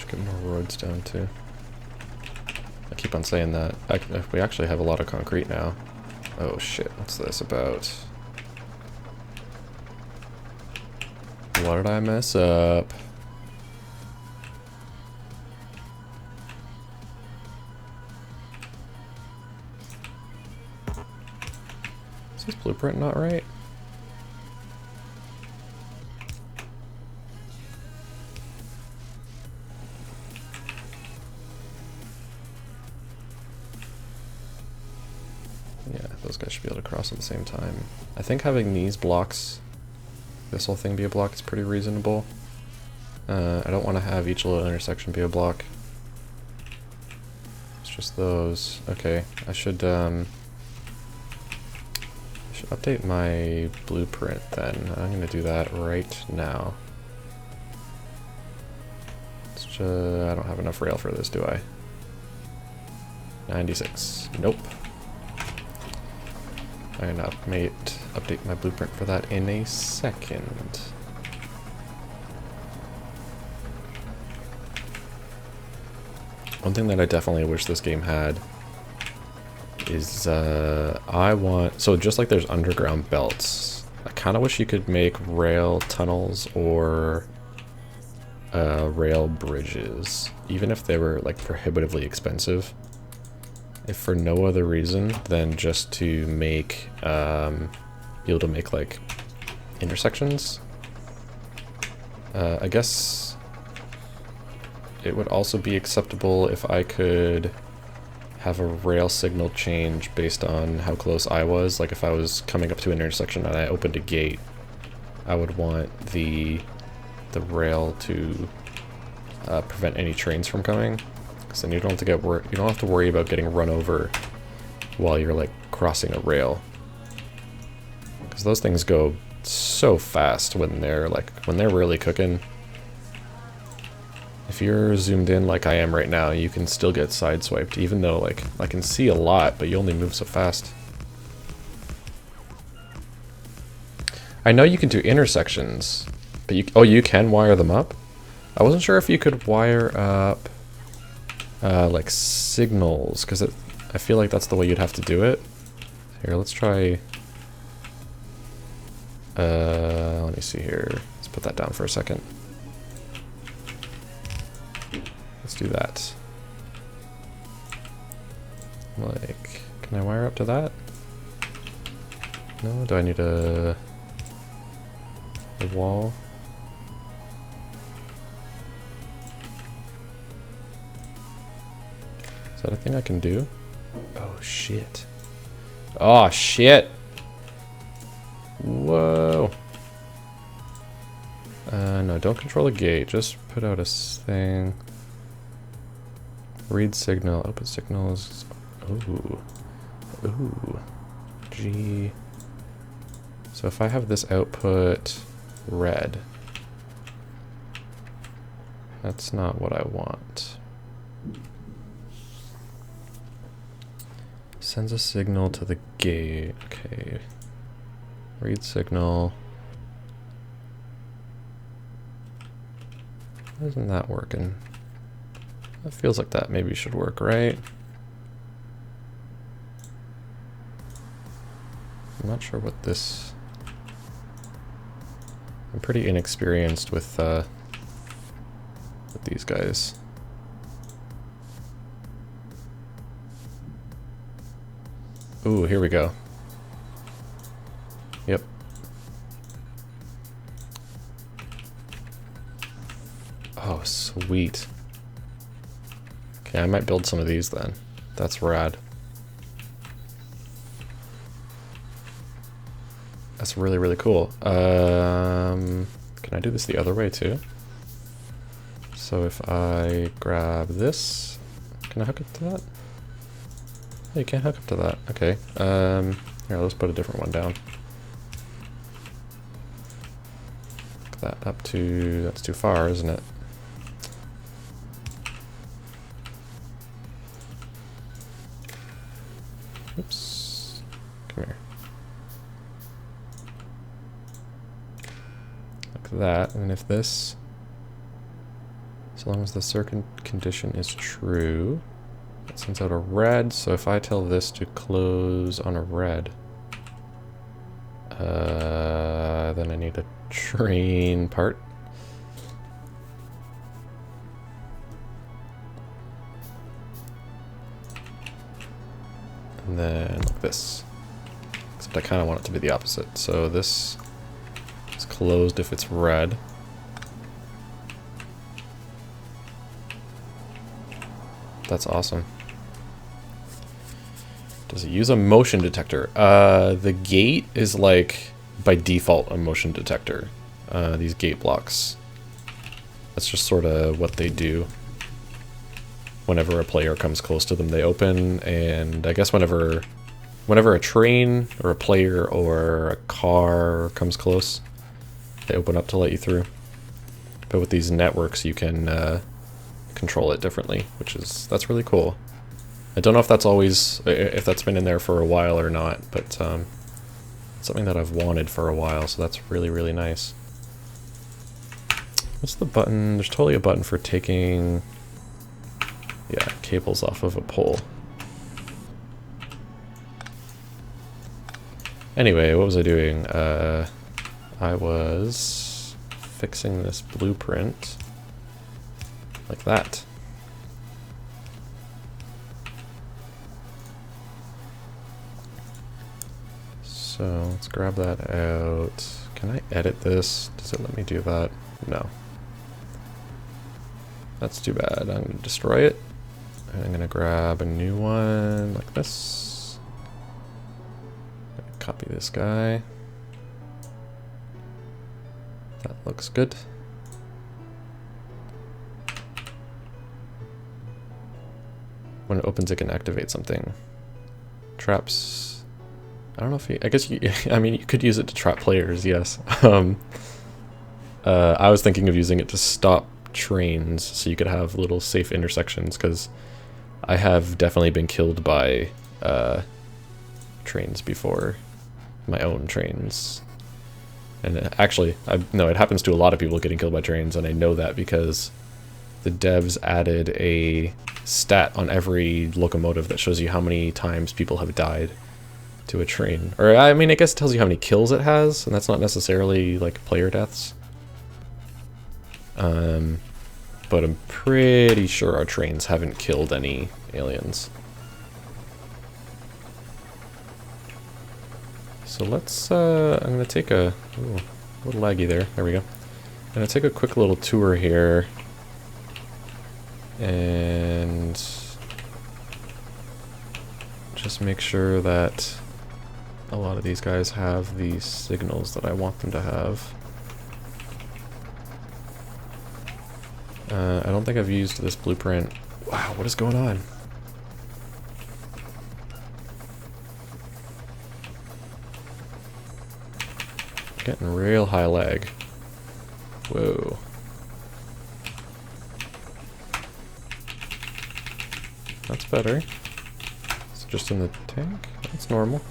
Get more roads down too. I keep on saying that. We actually have a lot of concrete now. Oh shit, what's this about? What did I mess up? Is this blueprint not right? Those guys should be able to cross at the same time. I think having these blocks, this whole thing be a block is pretty reasonable. I don't want to have each little intersection be a block. It's just those. Okay, I should update my blueprint then. I'm gonna do that right now. It's just, I don't have enough rail for this, do I? 96. Nope. I'm gonna update my blueprint for that in a second. One thing that I definitely wish this game had is so just like there's underground belts, I kind of wish you could make rail tunnels or rail bridges, even if they were like prohibitively expensive. If for no other reason than just to make, be able to make like intersections. I guess it would also be acceptable if I could have a rail signal change based on how close I was. Like if I was coming up to an intersection and I opened a gate, I would want the rail to prevent any trains from coming. Then you don't have to you don't have to worry about getting run over while you're like crossing a rail, because those things go so fast when they're really cooking. If you're zoomed in like I am right now, you can still get sideswiped, even though, like, I can see a lot, but you only move so fast. I know you can do intersections, but you... Oh, you can wire them up? I wasn't sure if you could wire up, like, signals, because I feel like that's the way you'd have to do it. Here, let's try... let me see here. Let's put that down for a second. Let's do that. Like, can I wire up to that? No? Do I need a wall? Is that a thing I can do? Oh, shit. Oh, shit! Whoa! No, don't control the gate. Just put out a thing. Read signal. Open signals. Ooh. Ooh. G. So if I have this output red, that's not what I want. Sends a signal to the gate. Okay. Read signal. Why isn't that working? That feels like that maybe should work, right? I'm not sure what this... I'm pretty inexperienced with these guys. Ooh, here we go. Yep. Oh, sweet. Okay, I might build some of these then. That's rad. That's really, really cool. Can I do this the other way too? So if I grab this, can I hook up to that? Oh, you can't hook up to that. Okay. Here, let's put a different one down. Hook that up to... That's too far, isn't it? Oops. Come here. Like that. And if this... So long as the certain condition is true... It sends out a red, so if I tell this to close on a red, then I need a train part. And then like this. Except I kind of want it to be the opposite. So this is closed if it's red. That's awesome. Does it use a motion detector? The gate is like by default a motion detector. These gate blocks. That's just sort of what they do. Whenever a player comes close to them, they open, and I guess whenever a train or a player or a car comes close, they open up to let you through. But with these networks, you can control it differently, that's really cool. I don't know if that's always, if that's been in there for a while or not, but it's something that I've wanted for a while, so that's really, really nice. What's the button? There's totally a button for taking, yeah, cables off of a pole. Anyway, what was I doing? I was fixing this blueprint like that. So let's grab that out. Can I edit this? Does it let me do that? No. That's too bad. I'm going to destroy it. And I'm going to grab a new one like this. Copy this guy. That looks good. When it opens, it can activate something. Traps. I don't know if I guess I mean, you could use it to trap players, yes. I was thinking of using it to stop trains so you could have little safe intersections, because I have definitely been killed by trains before, my own trains. And actually, no, it happens to a lot of people getting killed by trains, and I know that because the devs added a stat on every locomotive that shows you how many times people have died to a train. Or, I mean, I guess it tells you how many kills it has, and that's not necessarily, like, player deaths. But I'm pretty sure our trains haven't killed any aliens. So let's, I'm gonna take a little laggy there. There we go. I'm gonna take a quick little tour here. And just make sure that a lot of these guys have the signals that I want them to have. I don't think I've used this blueprint. Wow, what is going on? Getting real high lag. Whoa. That's better. It's just in the tank? That's normal.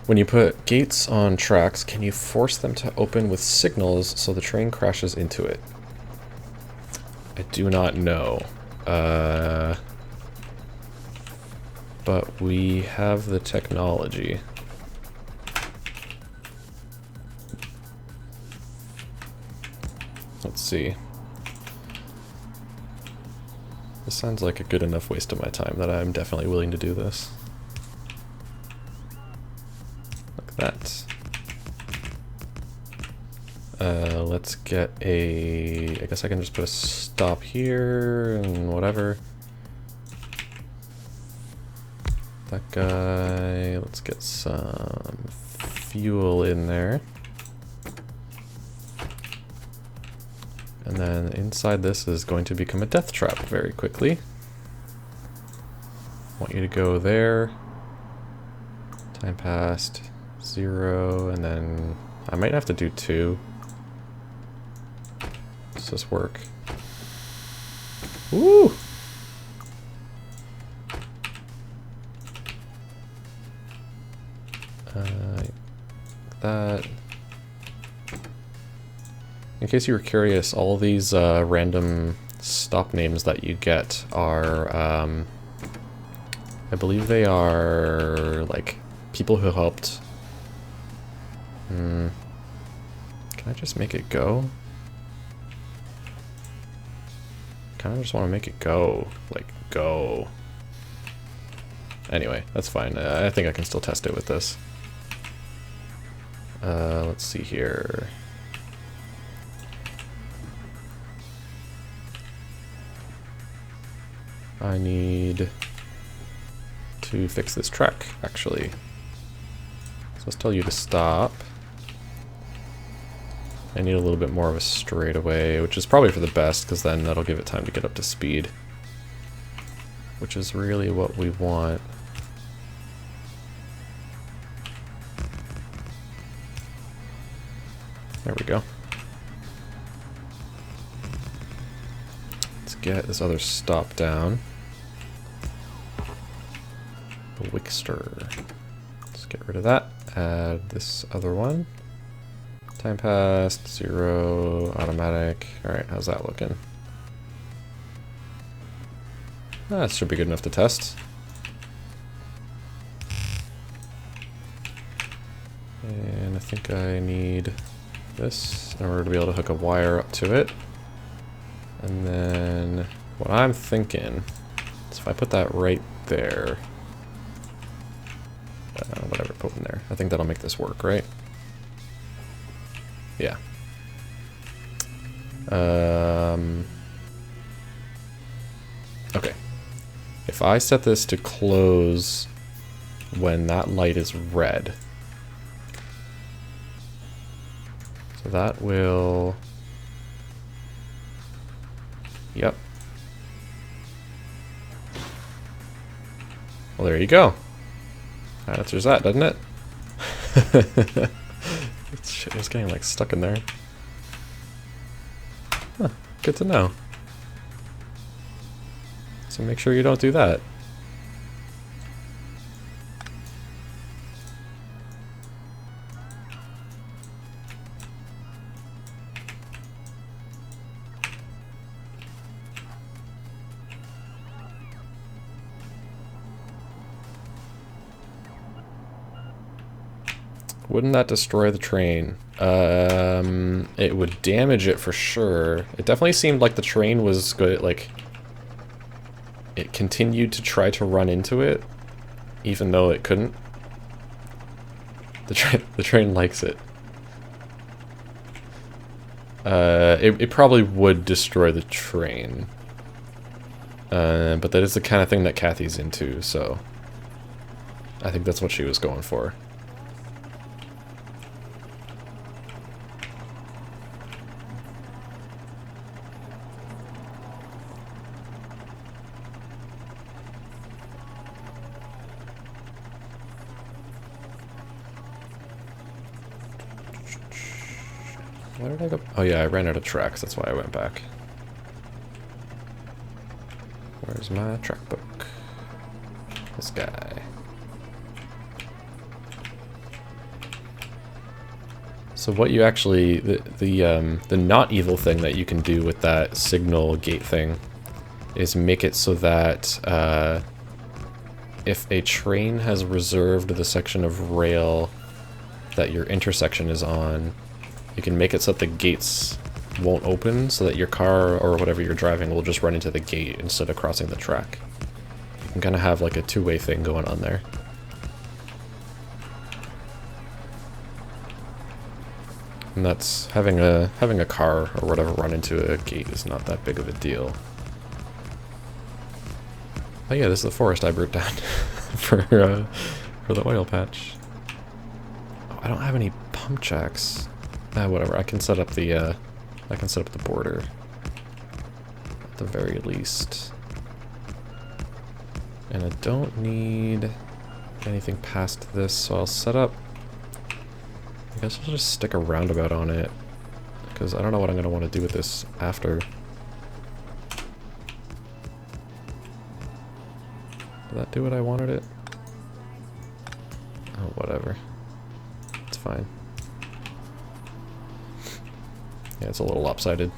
When you put gates on tracks, can you force them to open with signals so the train crashes into it? I do not know. But we have the technology. Let's see. This sounds like a good enough waste of my time that I'm definitely willing to do this. Like that. Let's get a... I guess I can just put a stop here and whatever. That guy... Let's get some fuel in there. And then inside this is going to become a death trap very quickly. I want you to go there. Time passed. 0, and then I might have to do 2. Does this work? Woo! That. In case you were curious, all of these random stop names that you get are, I believe they are, like, people who helped. Can I just make it go? Kind of just want to make it go. Like, go. Anyway, that's fine. I think I can still test it with this. Let's see here. I need to fix this track, actually. So let's tell you to stop. I need a little bit more of a straightaway, which is probably for the best, because then that'll give it time to get up to speed. Which is really what we want. There we go. Let's get this other stop down. The Wickster. Let's get rid of that. Add this other one. Time passed, 0, automatic. Alright, how's that looking? That should be good enough to test. And I think I need this in order to be able to hook a wire up to it. And then what I'm thinking is if I put that right there, whatever, put in there. I think that'll make this work, right? Yeah. Okay. If I set this to close when that light is red, so that will... Yep. Well, there you go. That answers that, doesn't it? Shit, it's getting like stuck in there. Huh, good to know. So make sure you don't do that. Wouldn't that destroy the train? It would damage it for sure. It definitely seemed like the train was good, like... It continued to try to run into it, even though it couldn't. The train likes it. It probably would destroy the train. But that is the kind of thing that Kathy's into, so... I think that's what she was going for. Where did I go? Oh yeah, I ran out of tracks, that's why I went back. Where's my track book? This guy. So what you actually, the not evil thing that you can do with that signal gate thing is make it so that if a train has reserved the section of rail that your intersection is on, you can make it so that the gates won't open, so that your car or whatever you're driving will just run into the gate instead of crossing the track. You can kind of have like a two-way thing going on there. And that's having a car or whatever run into a gate is not that big of a deal. Oh yeah, this is the forest I broke down for the oil patch. Oh, I don't have any pump jacks. Whatever. I can set up the border at the very least. And I don't need anything past this, so I'll set up. I guess I'll just stick a roundabout on it, because I don't know what I'm going to want to do with this after. Did that do what I wanted it? Oh, whatever. It's fine. Yeah, it's a little lopsided.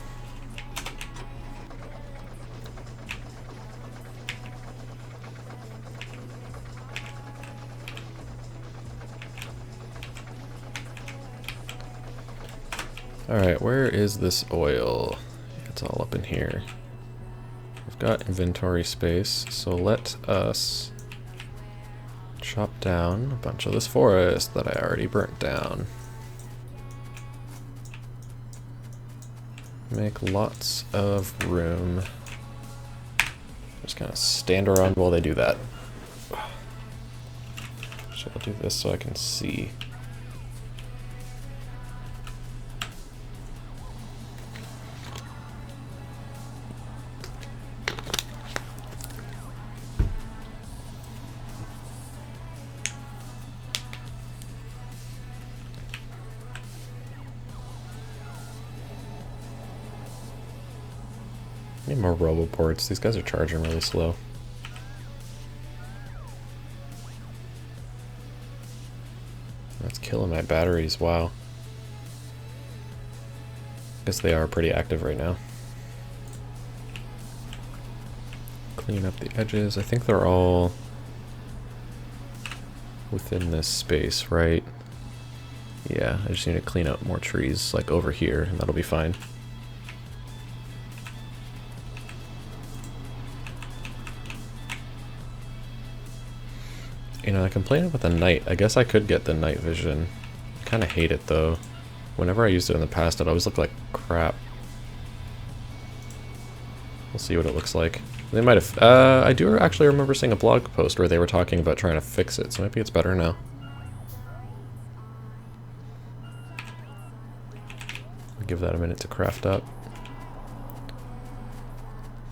Alright, where is this oil? It's all up in here. We've got inventory space, so let us chop down a bunch of this forest that I already burnt down. Make lots of room. Just kind of stand around while they do that. So I'll do this so I can see. Need more roboports. These guys are charging really slow. That's killing my batteries, wow. Guess they are pretty active right now. Clean up the edges. I think they're all within this space, right? Yeah, I just need to clean up more trees, like over here, and that'll be fine. You know, I complain about the night. I guess I could get the night vision. I kind of hate it, though. Whenever I used it in the past, it always looked like crap. We'll see what it looks like. They might have... I do actually remember seeing a blog post where they were talking about trying to fix it, so maybe it's better now. I'll give that a minute to craft up.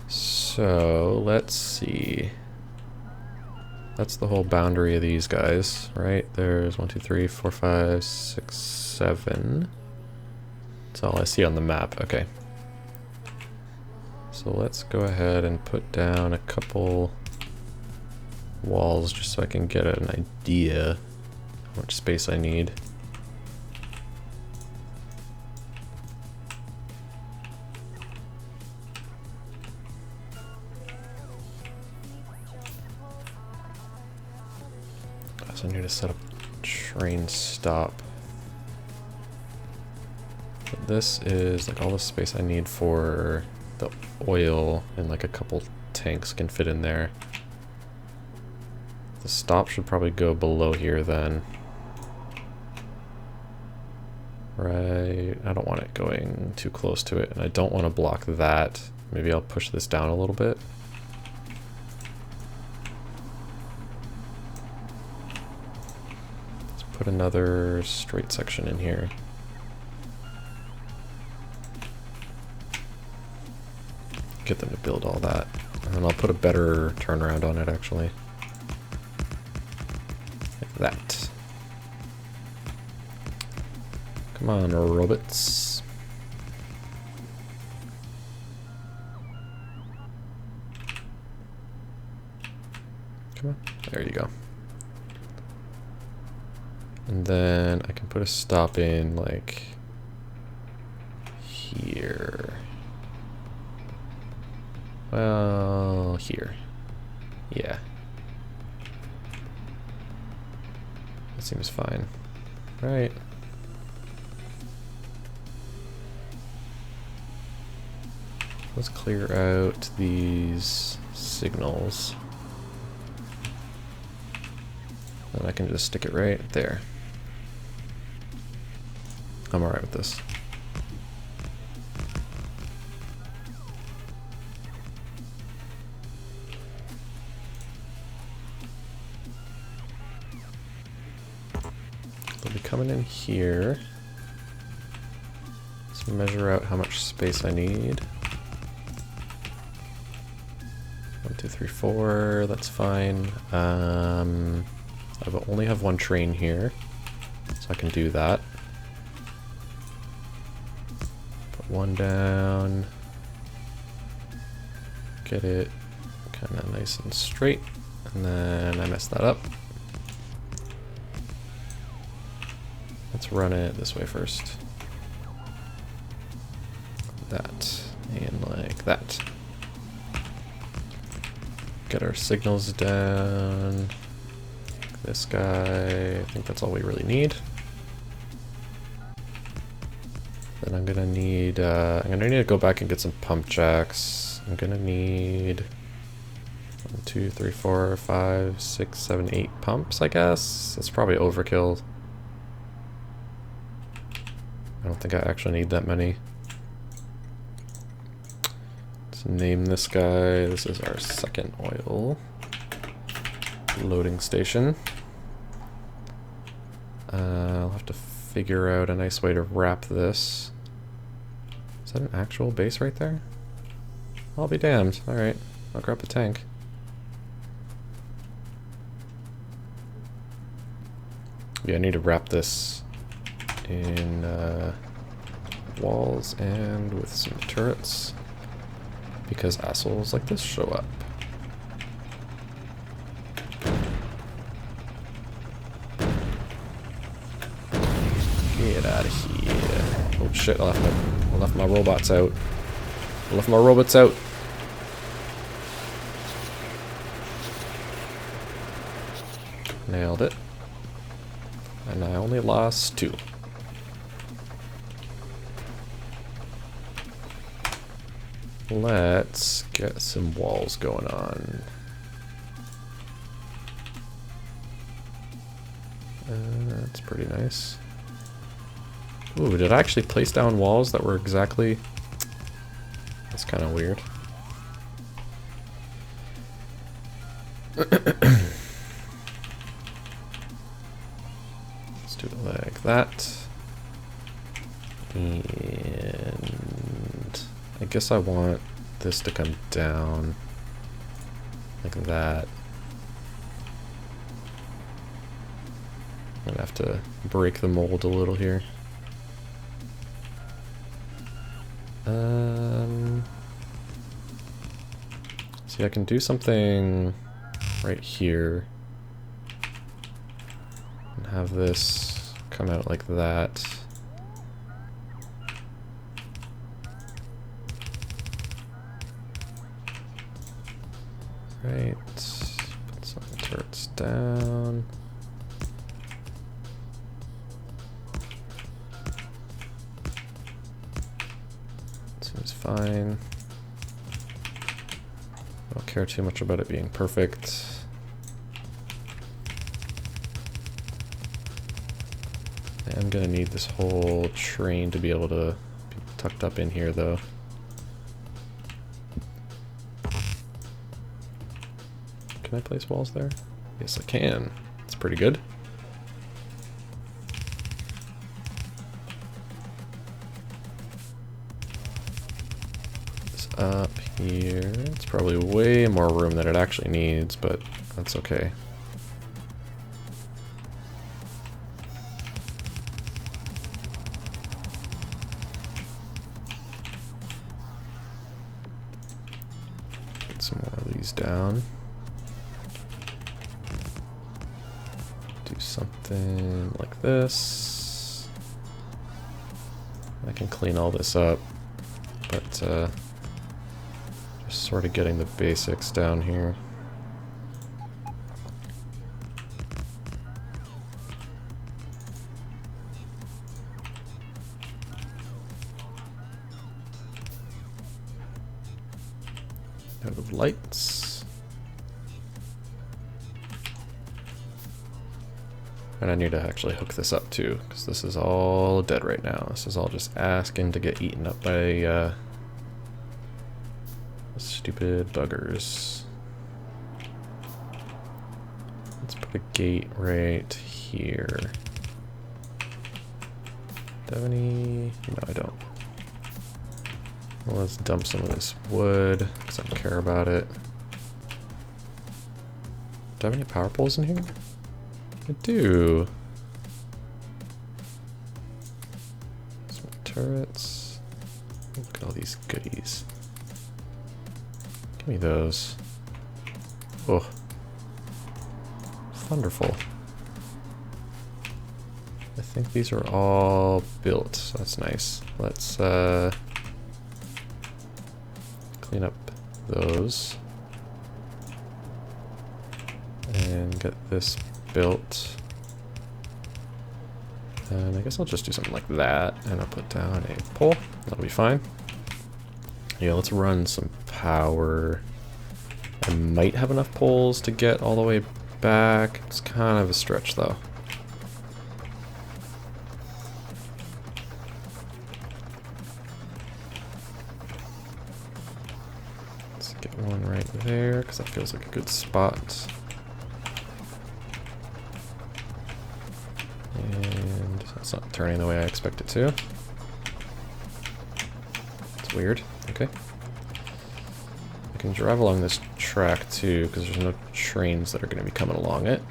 So, let's see... That's the whole boundary of these guys, right? There's 1, 2, 3, 4, 5, 6, 7. That's all I see on the map. Okay. So let's go ahead and put down a couple walls just so I can get an idea how much space I need. So I need to set up a train stop. But this is like all the space I need for the oil, and like a couple tanks can fit in there. The stop should probably go below here then. Right, I don't want it going too close to it, and I don't want to block that. Maybe I'll push this down a little bit. Let's put another straight section in here. Get them to build all that. And then I'll put a better turnaround on it actually. Like that. Come on, robots. Come on. There you go. And then I can put a stop in like here. Well, here. Yeah. That seems fine. Right. Let's clear out these signals. And I can just stick it right there. I'm alright with this. They'll be coming in here. Let's measure out how much space I need. 1, 2, 3, 4, that's fine. I only have one train here, so I can do that. Put one down. Get it kind of nice and straight, and then I messed that up. Let's run it this way first. That, and like that. Get our signals down. This guy, I think that's all we really need. Then I'm gonna need to go back and get some pump jacks. I'm gonna need 1, 2, 3, 4, 5, 6, 7, 8 pumps, I guess. That's probably overkill. I don't think I actually need that many. Let's name this guy. This is our second oil loading station. I'll have to figure out a nice way to wrap this. Is that an actual base right there? I'll be damned. Alright, I'll grab the tank. Yeah, I need to wrap this in walls and with some turrets, because assholes like this show up. Get out of here. Oh shit, I left my robots out. I left my robots out. Nailed it. And I only lost 2. Let's get some walls going on. That's pretty nice. Ooh, did I actually place down walls that were exactly... That's kind of weird. Let's do it like that. And I guess I want this to come down like that. gonna have to break the mold a little here. See, I can do something right here and have this come out like that. Right, put some turrets down. Seems fine. Don't care too much about it being perfect. I am gonna need this whole train to be able to be tucked up in here though. Can I place walls there? Yes, I can. It's pretty good. It's up here. It's probably way more room than it actually needs, but that's okay. Get some more of these down. Something like this. I can clean all this up, but just sort of getting the basics down here. Out of lights. And I need to actually hook this up too, because this is all dead right now. This is all just asking to get eaten up by stupid buggers. Let's put a gate right here. Do I have any? No, I don't. Well, let's dump some of this wood, because I don't care about it. Do I have any power poles in here? I do. Some turrets. Look at all these goodies. Give me those. Oh. Wonderful. I think these are all built, so that's nice. Let's clean up those. And get this built. And I guess I'll just do something like that, and I'll put down a pole. That'll be fine. Yeah, let's run some power. I might have enough poles to get all the way back. It's kind of a stretch though. Let's get one right there, because that feels like a good spot. And it's not turning the way I expect it to. It's weird. Okay. I can drive along this track too, because there's no trains that are going to be coming along it.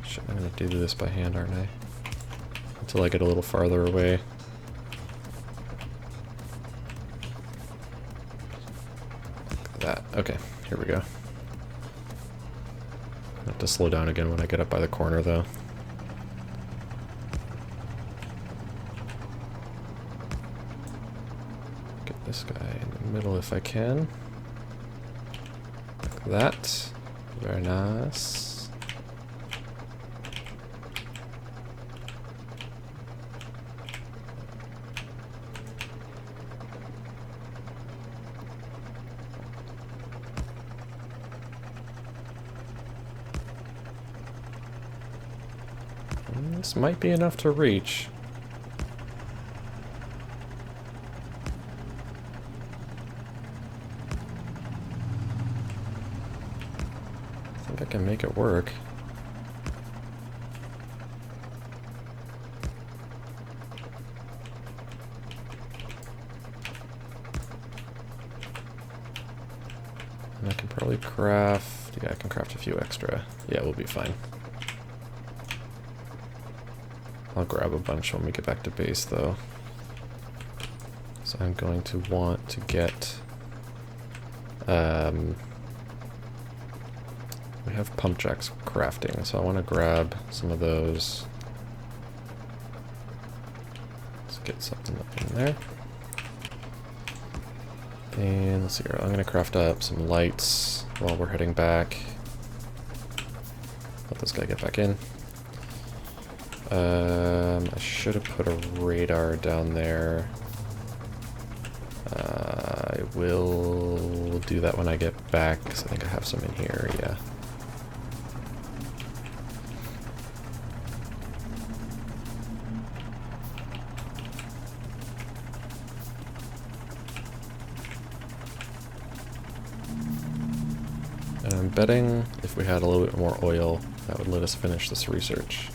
Shit, I'm going to do this by hand, aren't I? Until I get a little farther away. Like that. Okay, here we go. I have to slow down again when I get up by the corner, though. Get this guy in the middle if I can. Like that. Very nice. This might be enough to reach. I think I can make it work. And I can probably craft Yeah, I can craft a few extra. Yeah, we'll be fine. I'll grab a bunch when we get back to base, though. So I'm going to want to get... we have pump jacks crafting, so I want to grab some of those. Let's get something up in there. And let's see here, I'm going to craft up some lights while we're heading back. Let this guy get back in. I should have put a radar down there. I will do that when I get back, because I think I have some in here, yeah. And I'm betting if we had a little bit more oil, that would let us finish this research.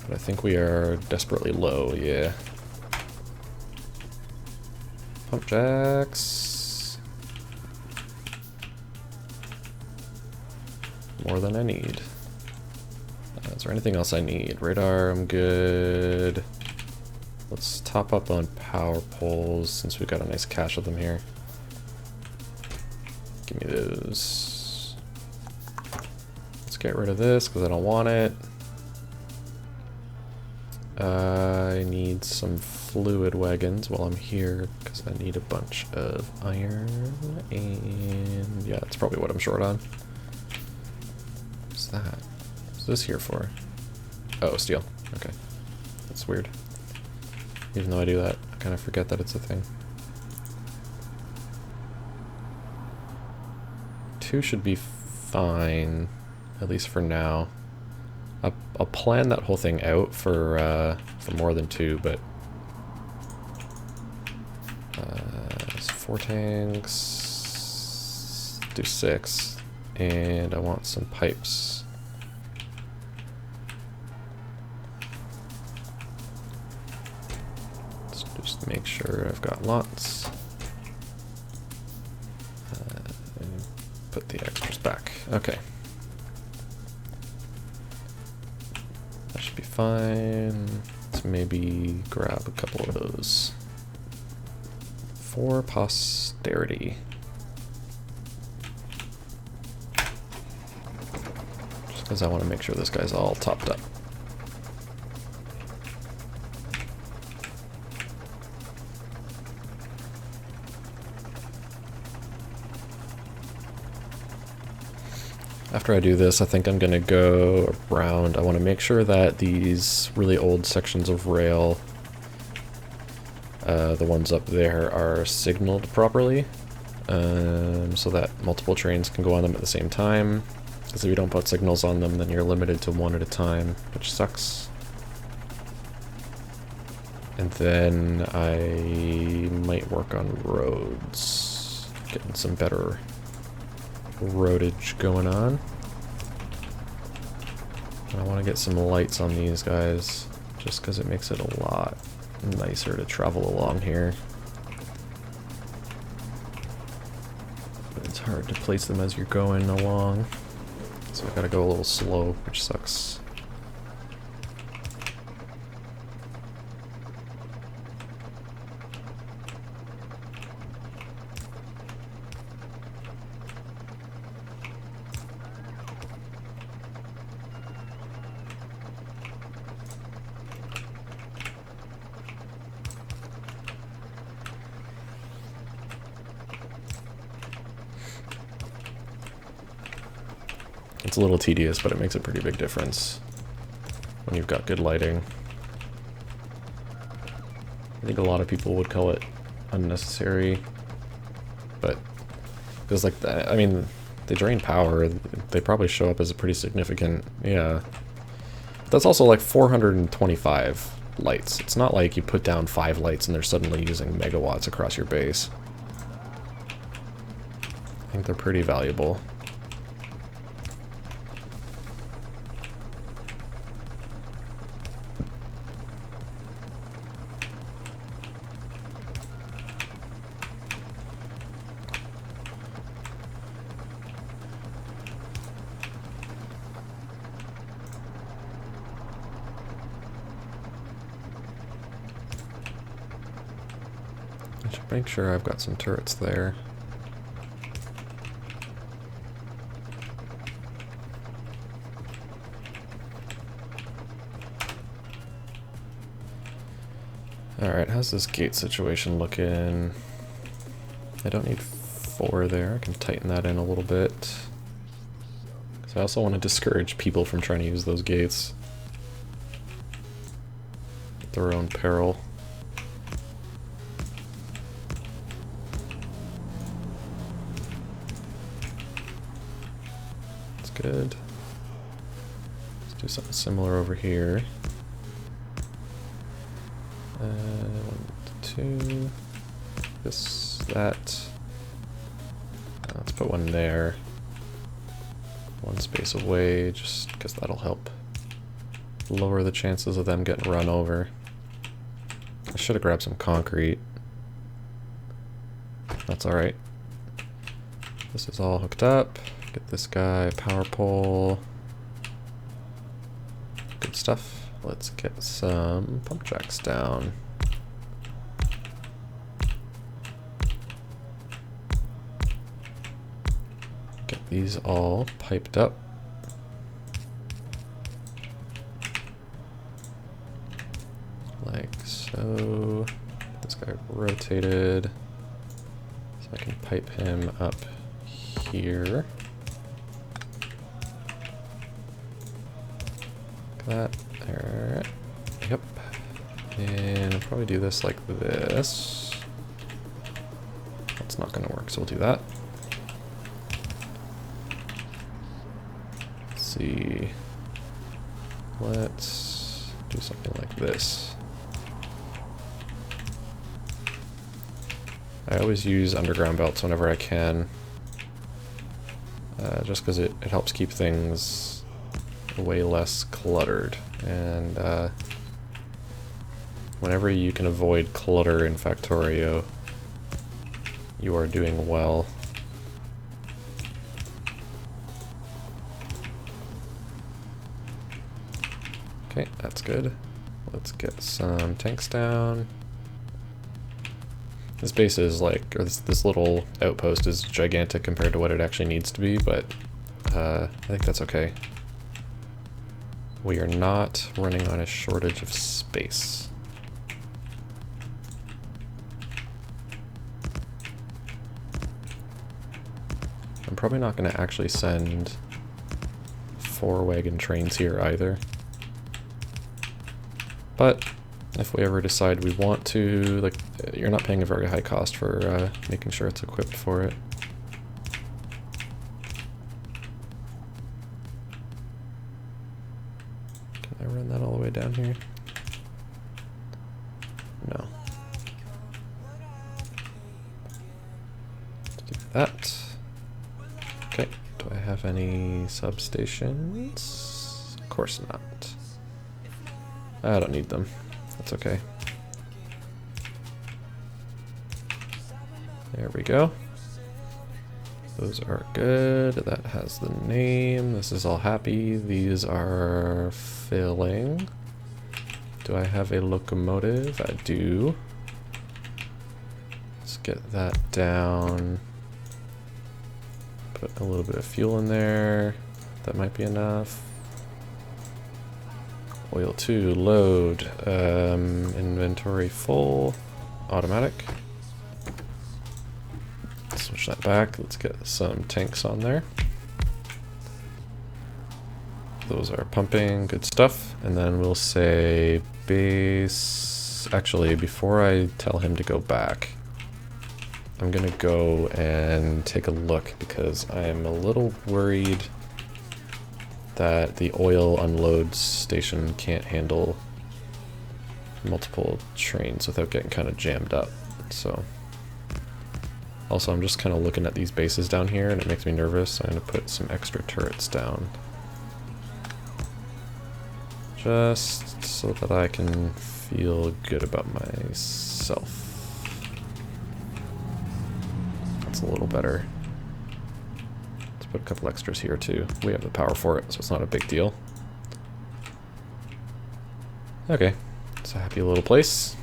But I think we are desperately low, yeah. Pump jacks. More than I need. Is there anything else I need? Radar, I'm good. Let's top up on power poles since we've got a nice cache of them here. Give me those. Let's get rid of this because I don't want it. I need some fluid wagons while I'm here because I need a bunch of iron, and yeah, that's probably what I'm short on. What's that? What's this here for? Oh, steel. Okay. That's weird. Even though I do that, I kind of forget that it's a thing. 2 should be fine, at least for now. I'll plan that whole thing out for more than 2, but it's 4 tanks, do 6, and I want some pipes. Let's just make sure I've got lots. And put the extras back. Okay. Be fine. Let's maybe grab a couple of those for posterity. Just because I want to make sure this guy's all topped up. After I do this, I think I'm going to go around. I want to make sure that these really old sections of rail, the ones up there, are signaled properly, so that multiple trains can go on them at the same time. Because if you don't put signals on them, then you're limited to one at a time, which sucks. And then I might work on roads, getting some better roadage going on. I want to get some lights on these guys just because it makes it a lot nicer to travel along here. But it's hard to place them as you're going along, so I gotta go a little slow, which sucks. It's a little tedious, but it makes a pretty big difference when you've got good lighting. I think a lot of people would call it unnecessary, but because like I mean, they drain power. They probably show up as a pretty significant, yeah. But that's also like 425 lights. It's not like you put down 5 lights and they're suddenly using megawatts across your base. I think they're pretty valuable. should make sure I've got some turrets there. Alright, how's this gate situation looking? I don't need 4 there. I can tighten that in a little bit. So I also want to discourage people from trying to use those gates at their own peril. That's good. Let's do something similar over here. 1, 2. This, that. Let's put one there. 1 space away, just because that'll help lower the chances of them getting run over. I should have grabbed some concrete. That's alright. This is all hooked up. Get this guy, power pole. Good stuff. Let's get some pump jacks down. Get these all piped up. Like so. This guy rotated. So I can pipe him up here. Like that. Alright. Yep. And I'll probably do this like this. That's not going to work, so we'll do that. Let's see. Let's do something like this. I always use underground belts whenever I can. Just because it helps keep things way less cluttered. And whenever you can avoid clutter in Factorio, you are doing well. Okay, that's good. Let's get some tanks down. This base is like, or this little outpost is gigantic compared to what it actually needs to be, but I think that's okay. We are not running on a shortage of space. I'm probably not going to actually send 4 wagon trains here either. But if we ever decide we want to, like, you're not paying a very high cost for making sure it's equipped for it. Can I run that all the way down here? No. Let's do that. Okay, do I have any substations? Of course not. I don't need them. That's okay. There we go. Those are good. That has the name. This is all happy. These are filling. Do I have a locomotive? I do. Let's get that down. Put a little bit of fuel in there. That might be enough. Oil 2, load. Inventory full. Automatic. Switch that back. Let's get some tanks on there. Those are pumping. Good stuff. And then we'll say base... Actually, before I tell him to go back, I'm going to go and take a look because I am a little worried that the oil unload station can't handle multiple trains without getting kind of jammed up. So, also I'm just kind of looking at these bases down here and it makes me nervous, so I'm going to put some extra turrets down. Just so that I can feel good about myself. That's a little better. Put a couple extras here too. We have the power for it, so it's not a big deal. Okay, it's a happy little place.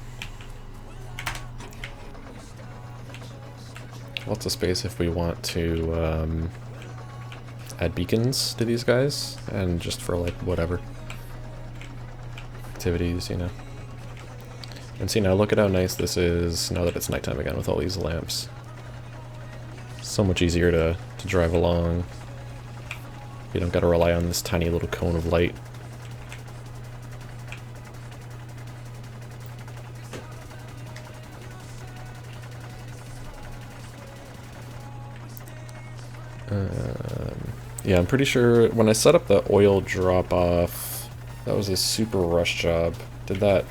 lots of space if we want to add beacons to these guys, and just for like whatever activities, you know. And see, now look at how nice this is now that it's nighttime again with all these lamps. So much easier to drive along. You don't gotta rely on this tiny little cone of light. Yeah, I'm pretty sure when I set up the oil drop-off, that was a super rush job. Did that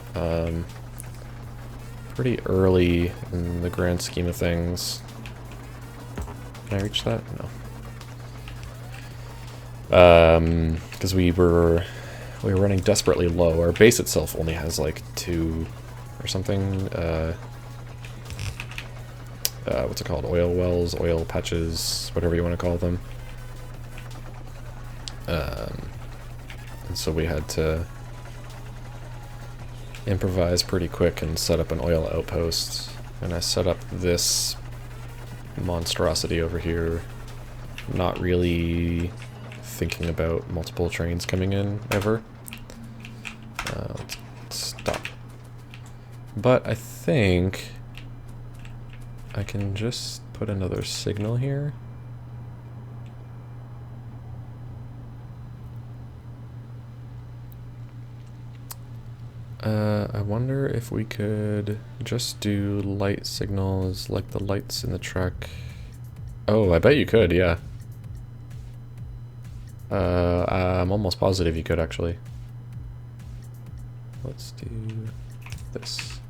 pretty early in the grand scheme of things. Can I reach that? No. Because we were running desperately low. Our base itself only has like 2 or something. What's it called? Oil wells, oil patches, whatever you want to call them. And so we had to improvise pretty quick and set up an oil outpost. And I set up this monstrosity over here, not really thinking about multiple trains coming in ever. Let's stop. But I think I can just put another signal here. I wonder if we could just do light signals like the lights in the truck. Oh, I bet you could, yeah. I'm almost positive you could, actually. Let's do this.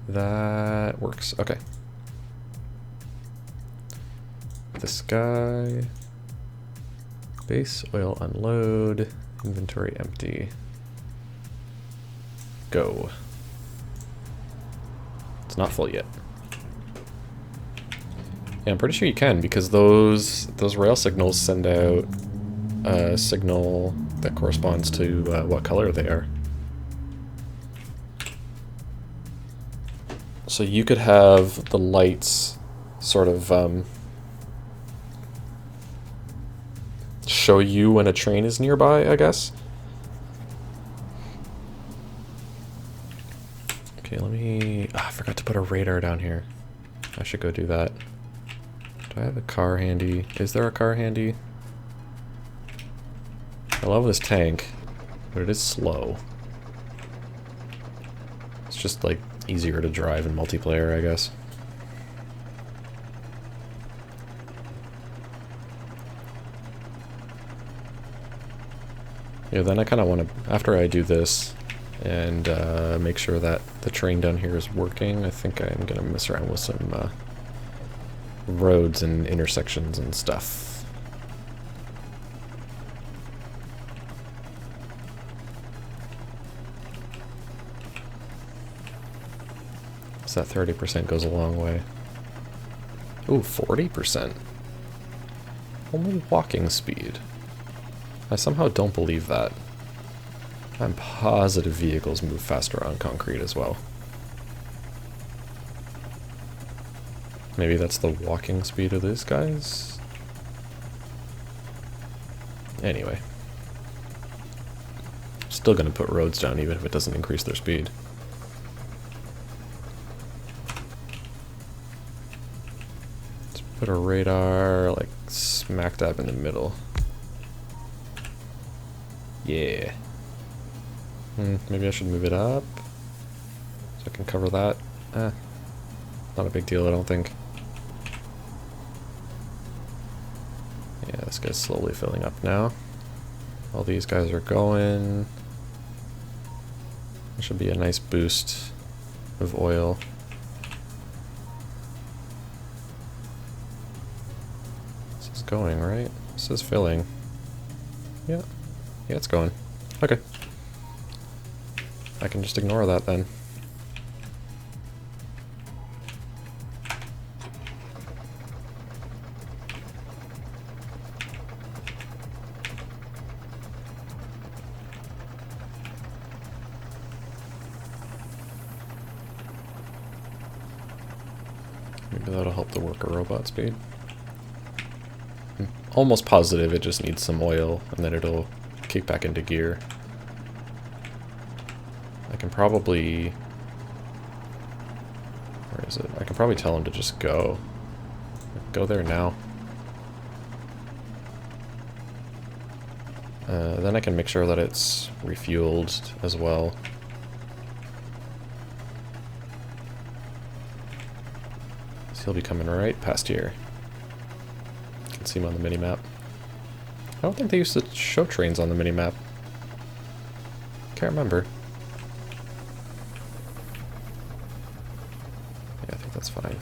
That works. Okay. This guy. Base oil unload. Inventory empty. Go. It's not full yet. Yeah, I'm pretty sure you can, because those rail signals send out a signal that corresponds to what color they are. So you could have the lights sort of show you when a train is nearby, I guess. Okay, let me... Oh, I forgot to put a radar down here. I should go do that. Do I have a car handy? Is there a car handy? I love this tank, but it is slow. It's just like easier to drive in multiplayer, I guess. Yeah, then I kind of want to, after I do this and make sure that the train down here is working, I think I'm going to mess around with some roads and intersections and stuff. So that 30% goes a long way. Ooh, 40%. Only walking speed. I somehow don't believe that. I'm positive vehicles move faster on concrete as well. Maybe that's the walking speed of these guys? Anyway. Still gonna put roads down even if it doesn't increase their speed. Let's put a radar like smack dab in the middle. Yeah. Maybe I should move it up so I can cover that. Not a big deal, I don't think. Yeah, this guy's slowly filling up now. All these guys are going. There should be a nice boost of oil. This is going, right? This is filling. Yeah. Yeah, it's going. Okay. I can just ignore that then. Maybe that'll help the worker robot speed. I'm almost positive it just needs some oil, and then it'll kick back into gear. I can probably... Where is it? I can probably tell him to just go. Go there now. Then I can make sure that it's refueled as well. So he'll be coming right past here. You can see him on the mini-map. I don't think they used to show trains on the mini-map. Can't remember. Yeah, I think that's fine.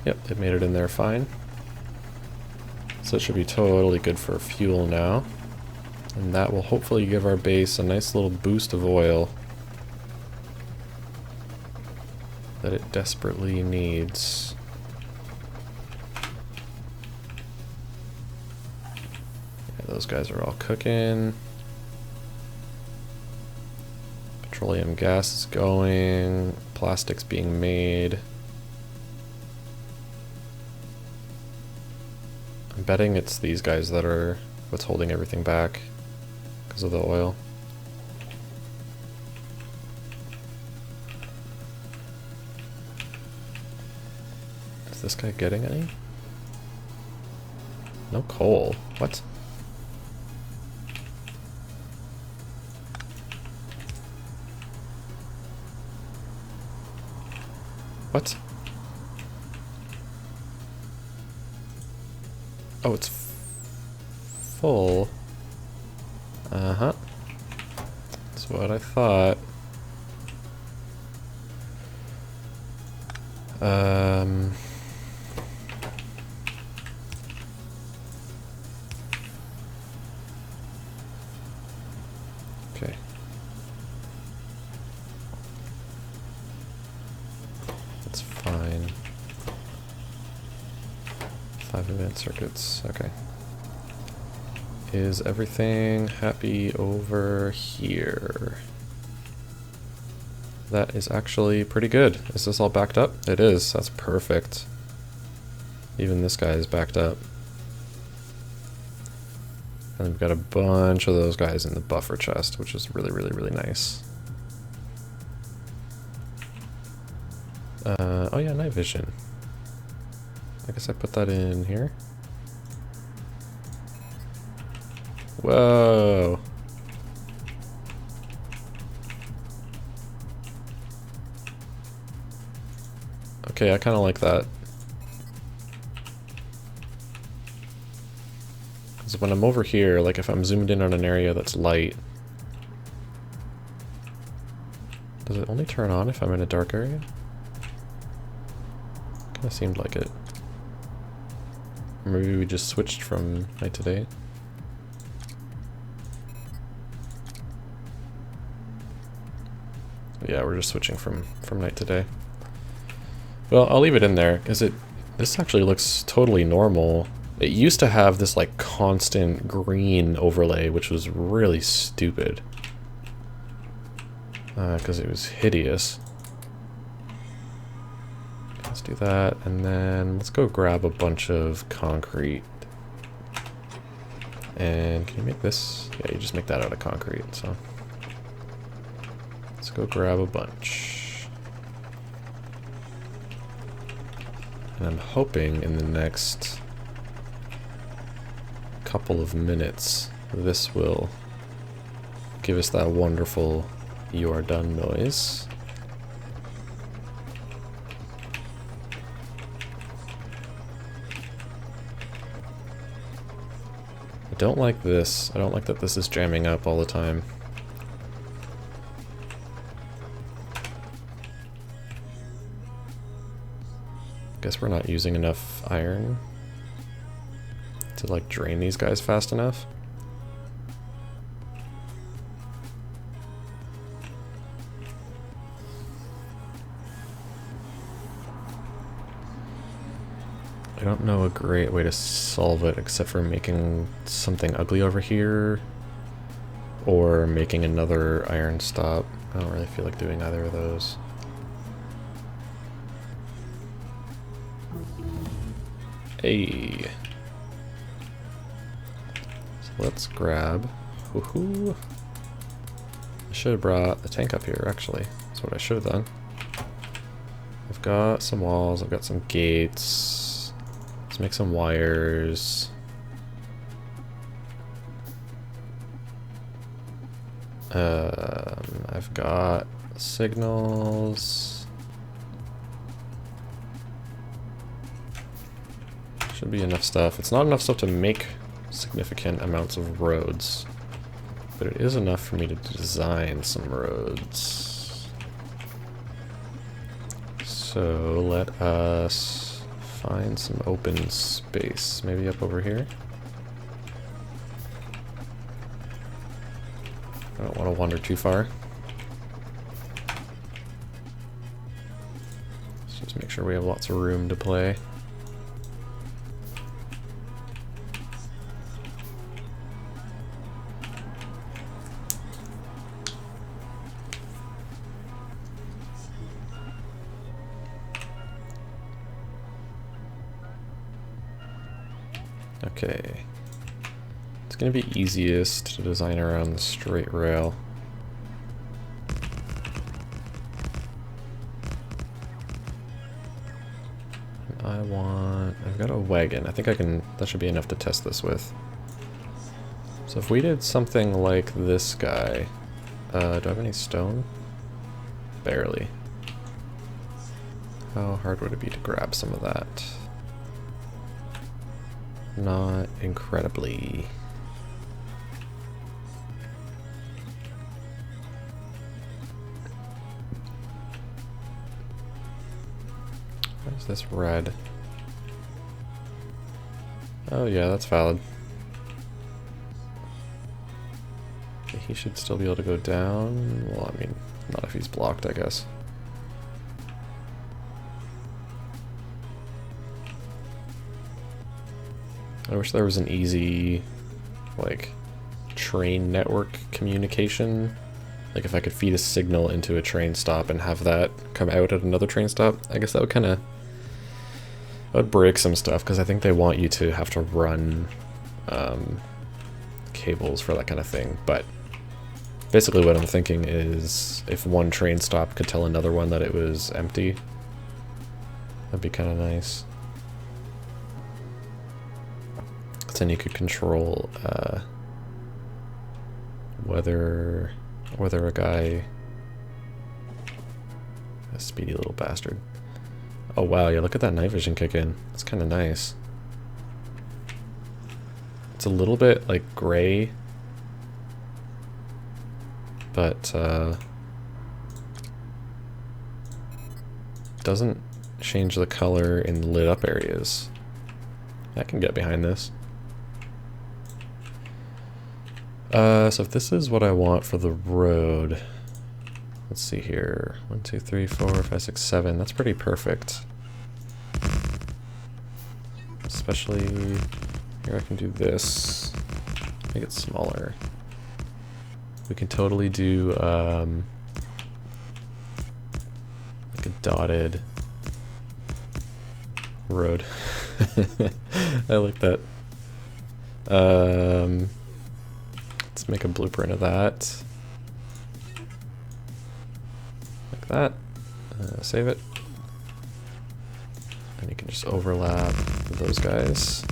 Yep, it made it in there fine. So it should be totally good for fuel now. And that will hopefully give our base a nice little boost of oil that it desperately needs. Yeah, those guys are all cooking. Petroleum gas is going. Plastic's being made. I'm betting it's these guys that are what's holding everything back because of the oil. Is this guy getting any? No coal. What? What? Oh, it's full. Uh-huh. That's what I thought. Okay. That's fine. 5 advanced circuits, okay. Is everything happy over here? That is actually pretty good. Is this all backed up? It is, that's perfect. Even this guy is backed up. And we've got a bunch of those guys in the buffer chest, which is really, really, really nice. Oh yeah, night vision. I guess I put that in here. Whoa. Okay, I kind of like that. Because when I'm over here, like if I'm zoomed in on an area that's light, does it only turn on if I'm in a dark area? Kind of seemed like it. Or maybe we just switched from night to day. Yeah, we're just switching from night to day. Well, I'll leave it in there, because this actually looks totally normal. It used to have this like constant green overlay, which was really stupid. Because it was hideous. Let's do that, and then let's go grab a bunch of concrete. And can you make this? Yeah, you just make that out of concrete, so. Let's go grab a bunch. And I'm hoping in the next couple of minutes this will give us that wonderful "you are done" noise. I don't like this. I don't like that this is jamming up all the time. Guess we're not using enough iron to like drain these guys fast enough. I don't know a great way to solve it except for making something ugly over here or making another iron stop. I don't really feel like doing either of those. Hey. So let's grab. Woohoo! I should have brought the tank up here, actually. That's what I should have done. I've got some walls, I've got some gates. Let's make some wires. I've got signals. Should be enough stuff. It's not enough stuff to make significant amounts of roads, but it is enough for me to design some roads. So let us find some open space, maybe up over here. I don't want to wander too far. Let's just make sure we have lots of room to play. Okay. It's going to be easiest to design around the straight rail. I've got a wagon. I think that should be enough to test this with. So if we did something like this guy, do I have any stone? Barely. How hard would it be to grab some of that? Not incredibly. Why is this red? Oh yeah, that's valid. Okay, he should still be able to go down. Well, I mean, not if he's blocked, I guess. I wish there was an easy, like, train network communication. Like if I could feed a signal into a train stop and have that come out at another train stop, I guess that would kind of... that would break some stuff, because I think they want you to have to run cables for that kind of thing. But basically what I'm thinking is if one train stop could tell another one that it was empty, that'd be kind of nice. Then you could control whether a guy, a speedy little bastard. Oh wow, yeah, look at that night vision kick in. That's kind of nice. It's a little bit like gray, but doesn't change the color in lit up areas. I can get behind this. So if this is what I want for the road, let's see here. 1, 2, 3, 4, 5, 6, 7. That's pretty perfect. Especially here, I can do this. Make it smaller. We can totally do like a dotted road. I like that. Let's make a blueprint of that. Like that. Save it. And you can just overlap those guys.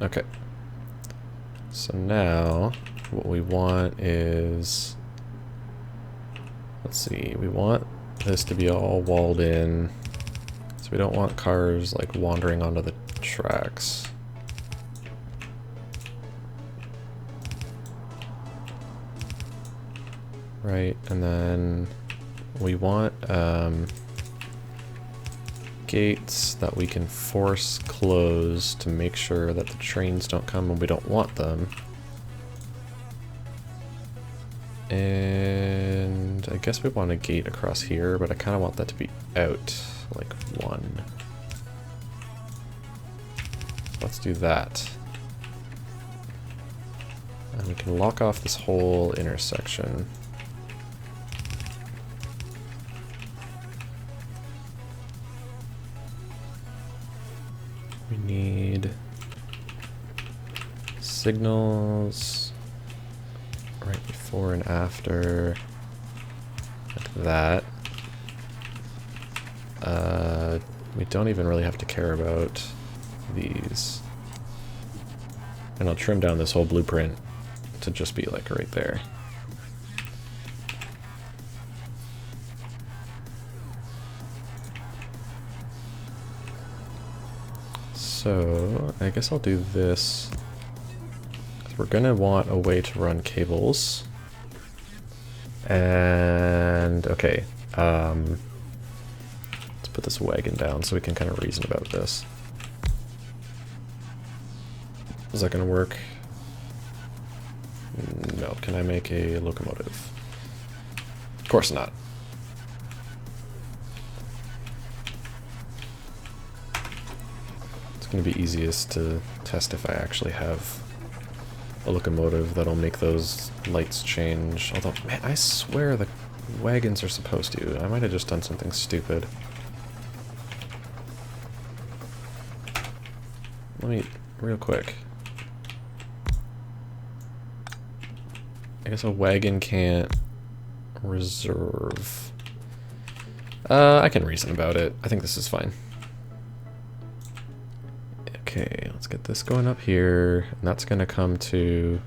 Okay. So now what we want is, let's see, we want this to be all walled in, so we don't want cars like wandering onto the tracks. Right, and then we want gates that we can force close to make sure that the trains don't come when we don't want them. And And I guess we want a gate across here, but I kind of want that to be out, like 1. Let's do that. And we can lock off this whole intersection. We need signals right before and after, like that. We don't even really have to care about these. And I'll trim down this whole blueprint to just be like right there. So I guess I'll do this. We're gonna want a way to run cables. And okay, let's put this wagon down so we can kind of reason about this. Is that gonna work? No. Can I make a locomotive? Of course not. It's gonna be easiest to test if I actually have a locomotive that'll make those lights change. Although, man, I swear the wagons are supposed to. I might have just done something stupid. Let me, real quick. I guess a wagon can't reserve. I can reason about it. I think this is fine. Okay, let's get this going up here, and that's gonna come to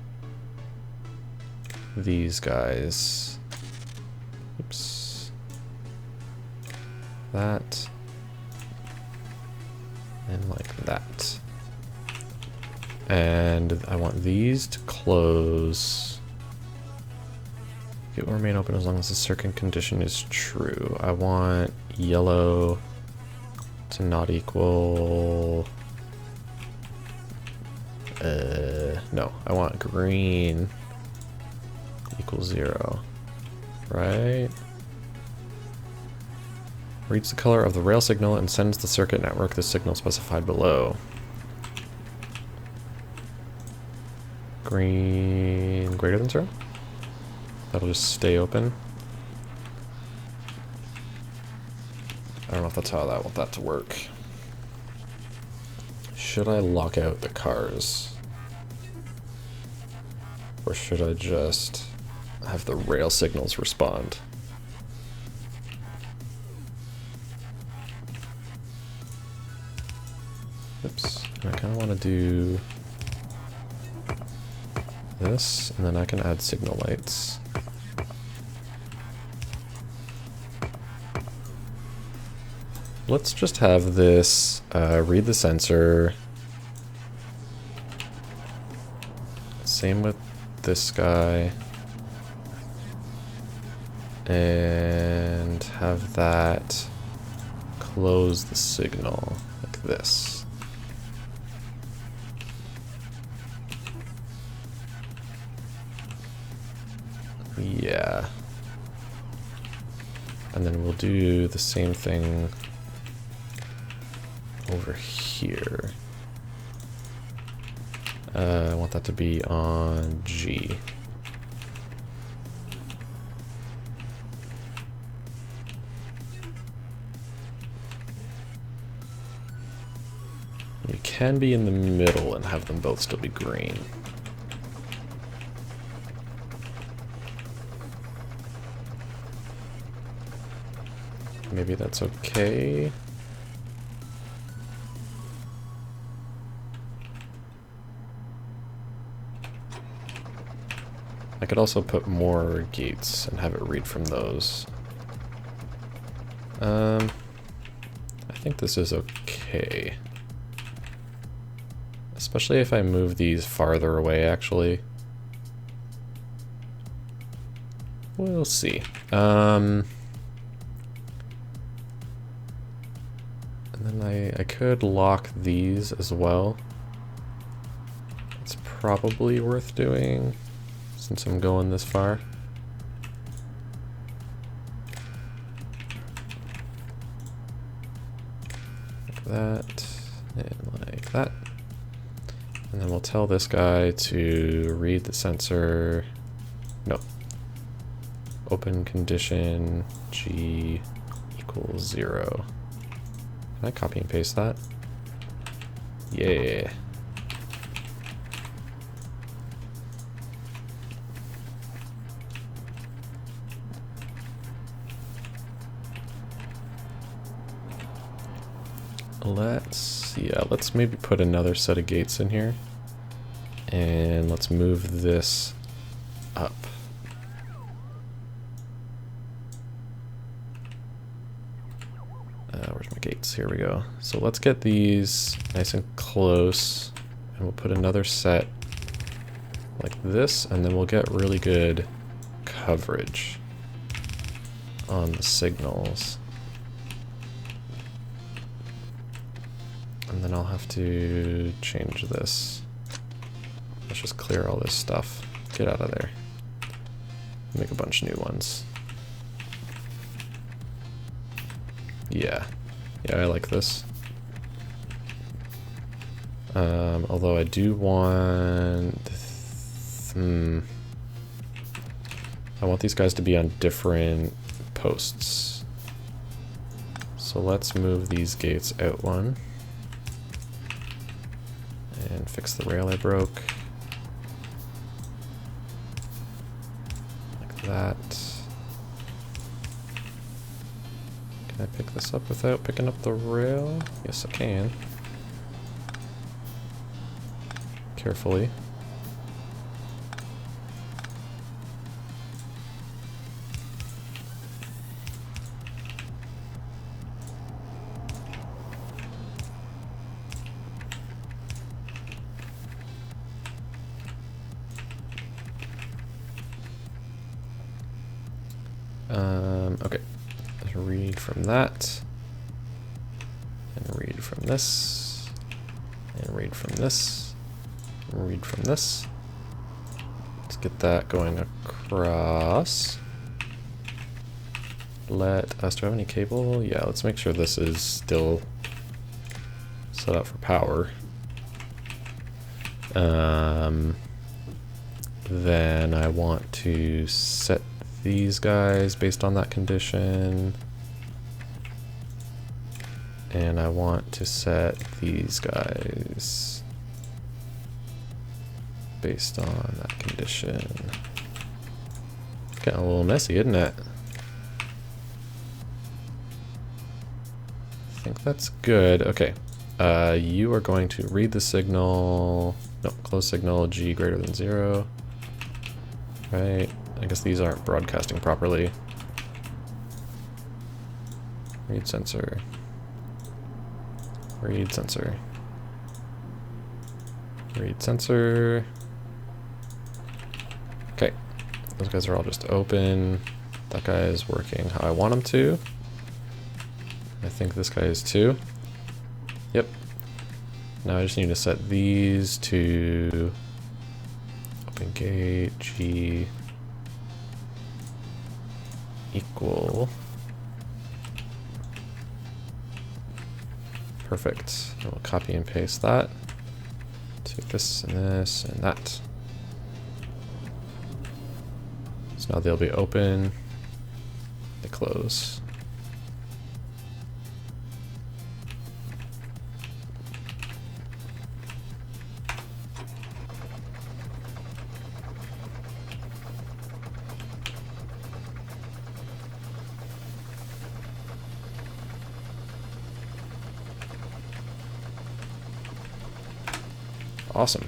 these guys. Oops. That. And like that. And I want these to close. It will remain open as long as the circuit condition is true. I want yellow to not equal... no, I want green equals 0, right? Reads the color of the rail signal and sends the circuit network the signal specified below. Green greater than 0? That'll just stay open. I don't know if that's how I want that to work. Should I lock out the cars? Or should I just have the rail signals respond? Oops. I kind of want to do this, and then I can add signal lights. Let's just have this read the sensor. Same with this guy. And have that close the signal like this. Yeah. And then we'll do the same thing over here. I want that to be on G. You can be in the middle and have them both still be green. Maybe that's okay. I could also put more gates and have it read from those. I think this is okay. Especially if I move these farther away, actually. We'll see. And then I could lock these as well. It's probably worth doing since I'm going this far. that, and like that. And then we'll tell this guy to read the sensor. No. Open condition G equals 0. Can I copy and paste that? Yeah. Let's maybe put another set of gates in here. And let's move this up. Where's my gates? Here we go. So let's get these nice and close. And we'll put another set like this, and then we'll get really good coverage on the signals. And then I'll have to change this. Let's just clear all this stuff. Get out of there. Make a bunch of new ones. Yeah. Yeah, I like this. Although I do want... I want these guys to be on different posts. So let's move these gates out one. And fix the rail I broke. Like that. Can I pick this up without picking up the rail? Yes, I can. Carefully. Okay. Let's read from that. And read from this. And read from this. And read from this. Let's get that going across. Let us, do I have any cable? Yeah, let's make sure this is still set up for power. Then I want to set these guys based on that condition. And I want to set these guys based on that condition. It's getting a little messy, isn't it? I think that's good. Okay. You are going to read the signal. No, close signal G greater than 0. Right. I guess these aren't broadcasting properly. Read sensor. Read sensor. Read sensor. Okay. Those guys are all just open. That guy is working how I want him to. I think this guy is too. Yep. Now I just need to set these to open gate G equal. Perfect. And we'll copy and paste that to this and this and that. So now they'll be open, they close. Awesome.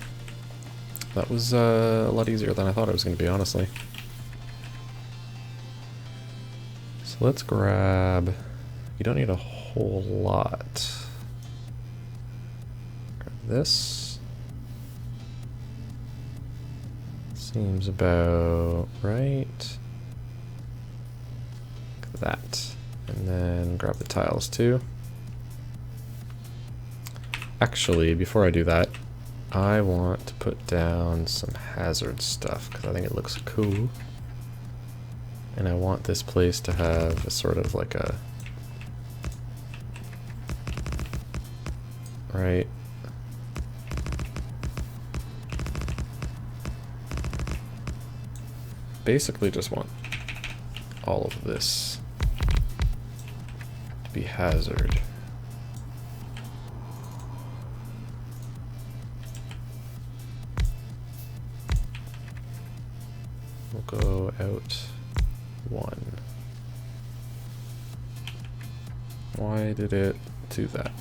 That was a lot easier than I thought it was going to be, honestly. So let's grab... You don't need a whole lot. Grab this. Seems about right. Like that. And then grab the tiles too. Actually, before I do that, I want to put down some hazard stuff because I think it looks cool. And I want this place to have a sort of like a right? Basically just want all of this to be hazard. We'll go out 1. Why did it do that?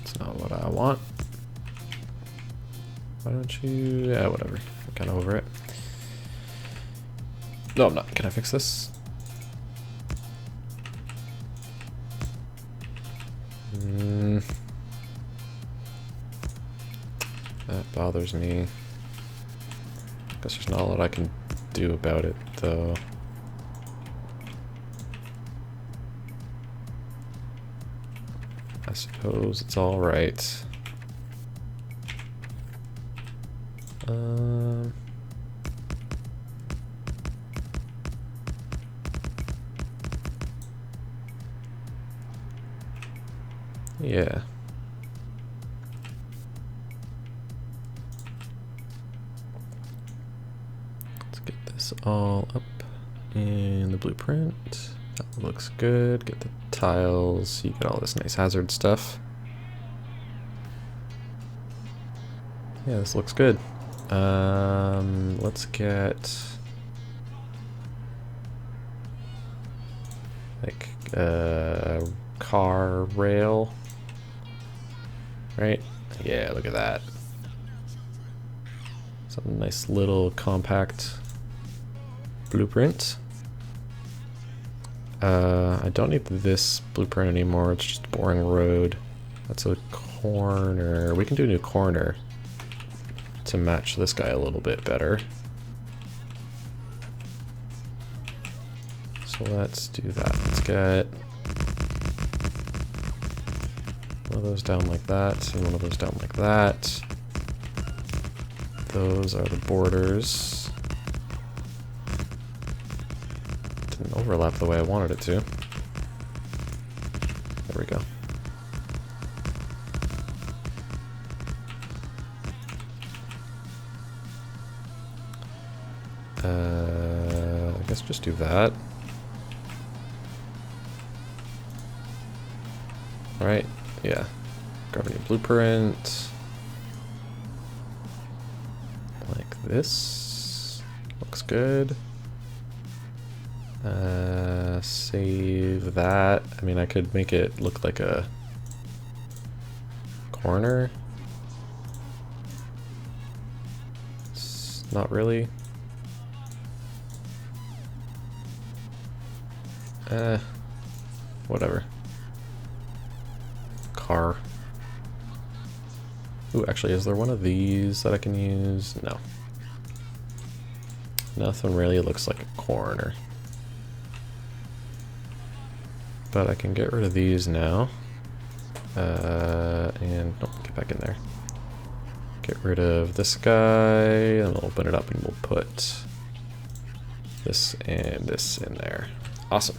It's not what I want. Why don't you... Yeah, whatever. I'm kind of over it. No, I'm not. Can I fix this? That bothers me. Guess there's not a lot I can do about it, though. I suppose it's all right. Yeah. Let's get this all up in the blueprint. That looks good. Get the tiles. You get all this nice hazard stuff. Yeah, this looks good. Let's get like car rail, right? Yeah, look at that. Some nice little compact blueprint. I don't need this blueprint anymore. It's just a boring road. That's a corner. We can do a new corner to match this guy a little bit better. So let's do that. Let's get one of those down like that, and one of those down like that. Those are the borders. Didn't overlap the way I wanted it to. There we go. I guess just do that. Right, yeah. Grab a new blueprint. Like this. Looks good. Save that. I mean, I could make it look like a corner. Not really. Whatever. Car. Ooh, actually, is there one of these that I can use? No. Nothing really looks like a corner. But I can get rid of these now. And nope, get back in there. Get rid of this guy, and we'll open it up and we'll put this and this in there. Awesome.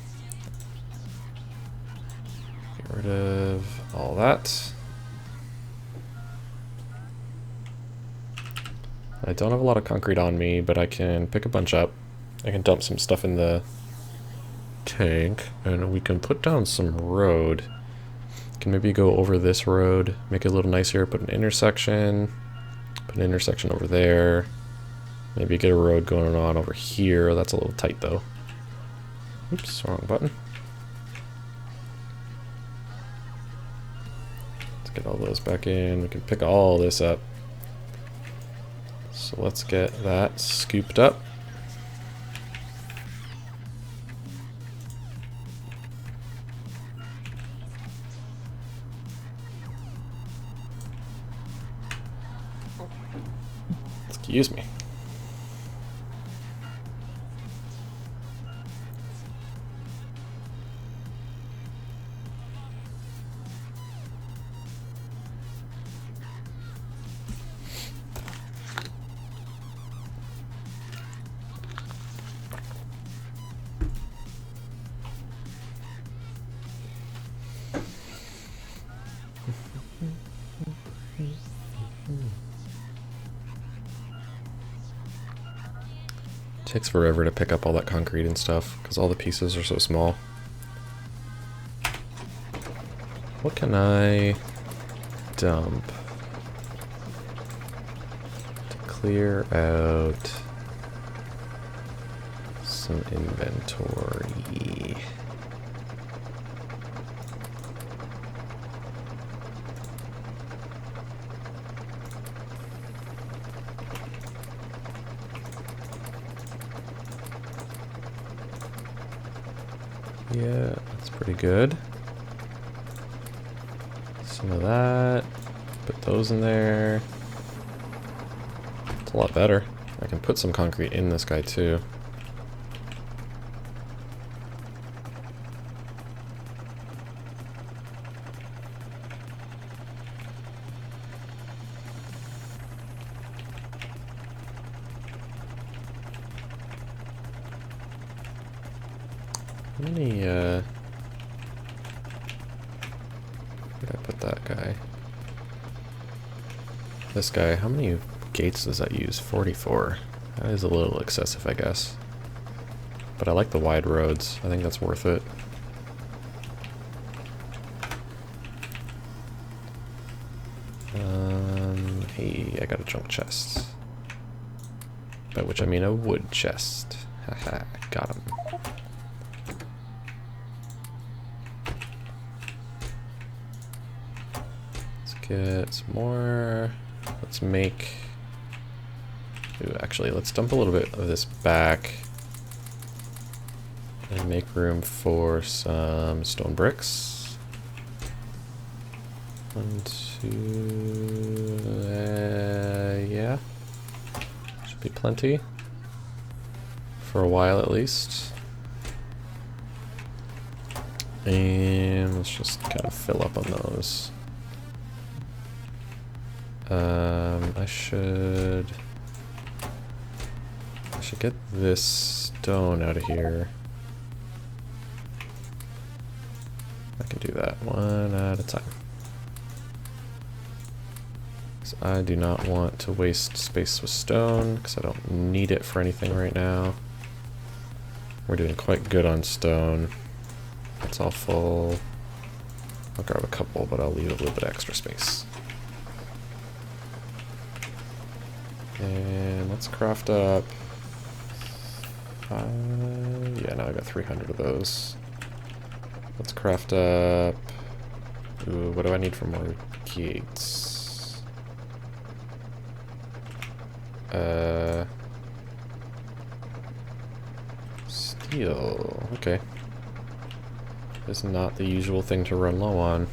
Get rid of all that. I don't have a lot of concrete on me, but I can pick a bunch up. I can dump some stuff in the tank, and we can put down some road. Can maybe go over this road, make it a little nicer, put an intersection over there. Maybe get a road going on over here. That's a little tight though. Oops, wrong button. Let's get all those back in. We can pick all this up. So let's get that scooped up. Excuse me. Takes forever to pick up all that concrete and stuff because all the pieces are so small. What can I dump to clear out some inventory? Yeah, that's pretty good. Some of that. Put those in there. It's a lot better. I can put some concrete in this guy too. How many, where'd I put that guy? This guy, how many gates does that use? 44. That is a little excessive, I guess. But I like the wide roads. I think that's worth it. Hey, I got a junk chest. By which I mean a wood chest. Haha, got him. Get some more. Let's make... Ooh, actually, let's dump a little bit of this back and make room for some stone bricks. 1, 2... yeah. Should be plenty. For a while, at least. And let's just kind of fill up on those. I should get this stone out of here. I can do that one at a time. So I do not want to waste space with stone because I don't need it for anything right now. We're doing quite good on stone. It's all full. I'll grab a couple, but I'll leave a little bit extra space. And let's craft up. Yeah, now I got 300 of those. Let's craft up. Ooh, what do I need for more gates? Steel. Okay. It's not the usual thing to run low on.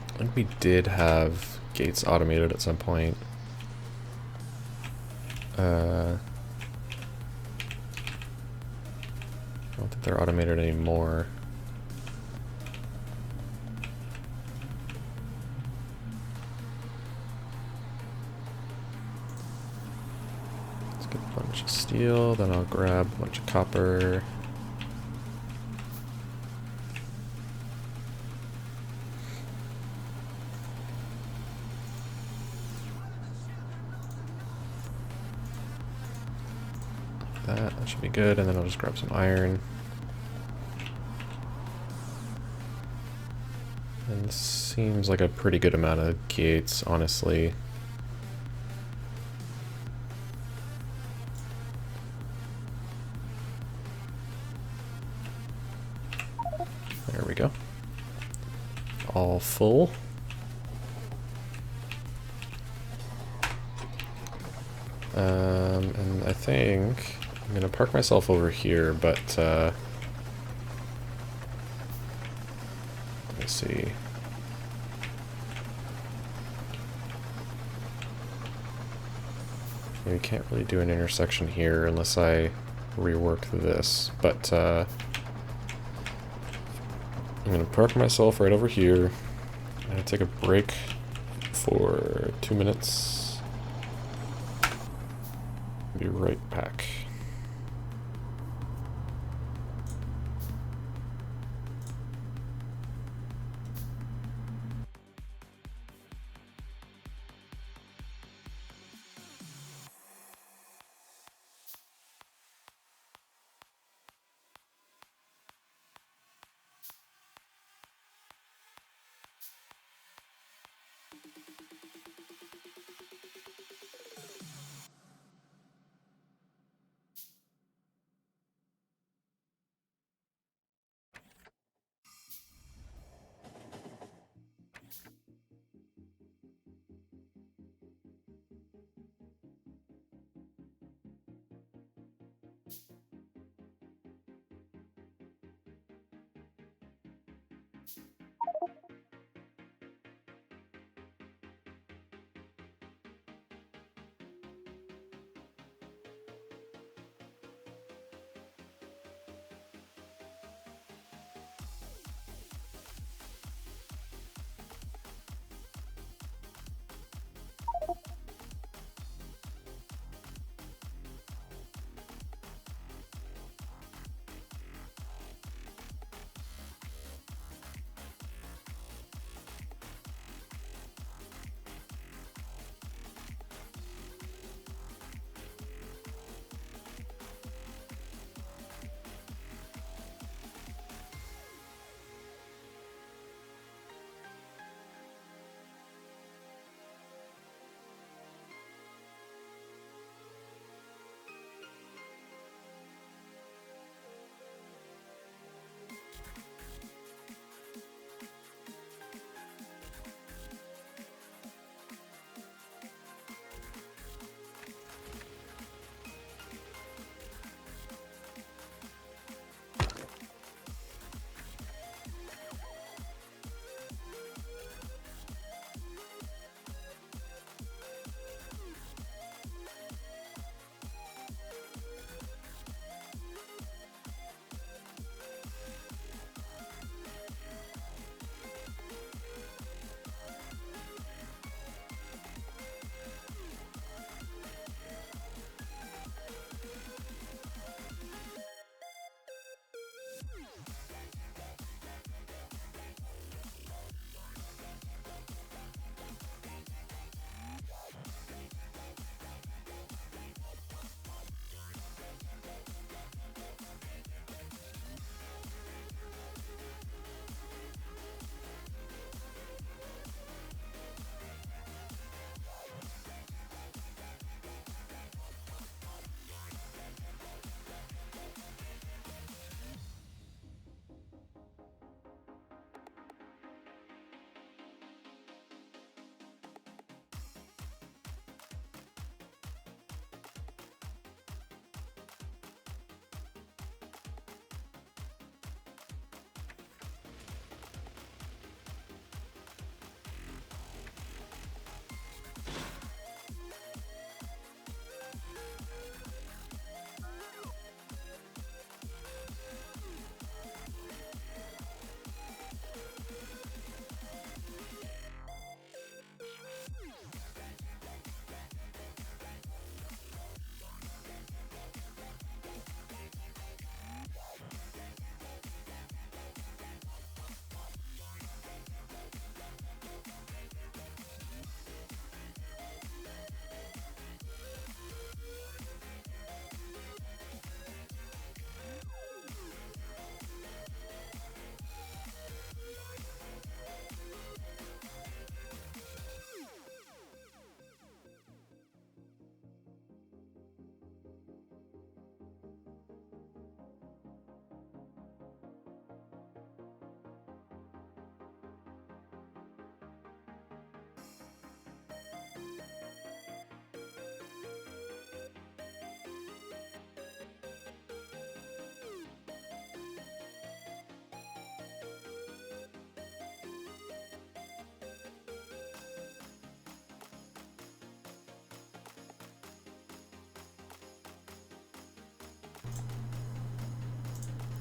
I think we did have gates automated at some point. I don't think they're automated anymore. Let's get a bunch of steel, then I'll grab a bunch of copper. That should be good, and then I'll just grab some iron. And this seems like a pretty good amount of gates, honestly. There we go. All full. And I think I'm gonna park myself over here, but let me see. We can't really do an intersection here unless I rework this, but I'm gonna park myself right over here. I'm gonna take a break for 2 minutes. Be right back.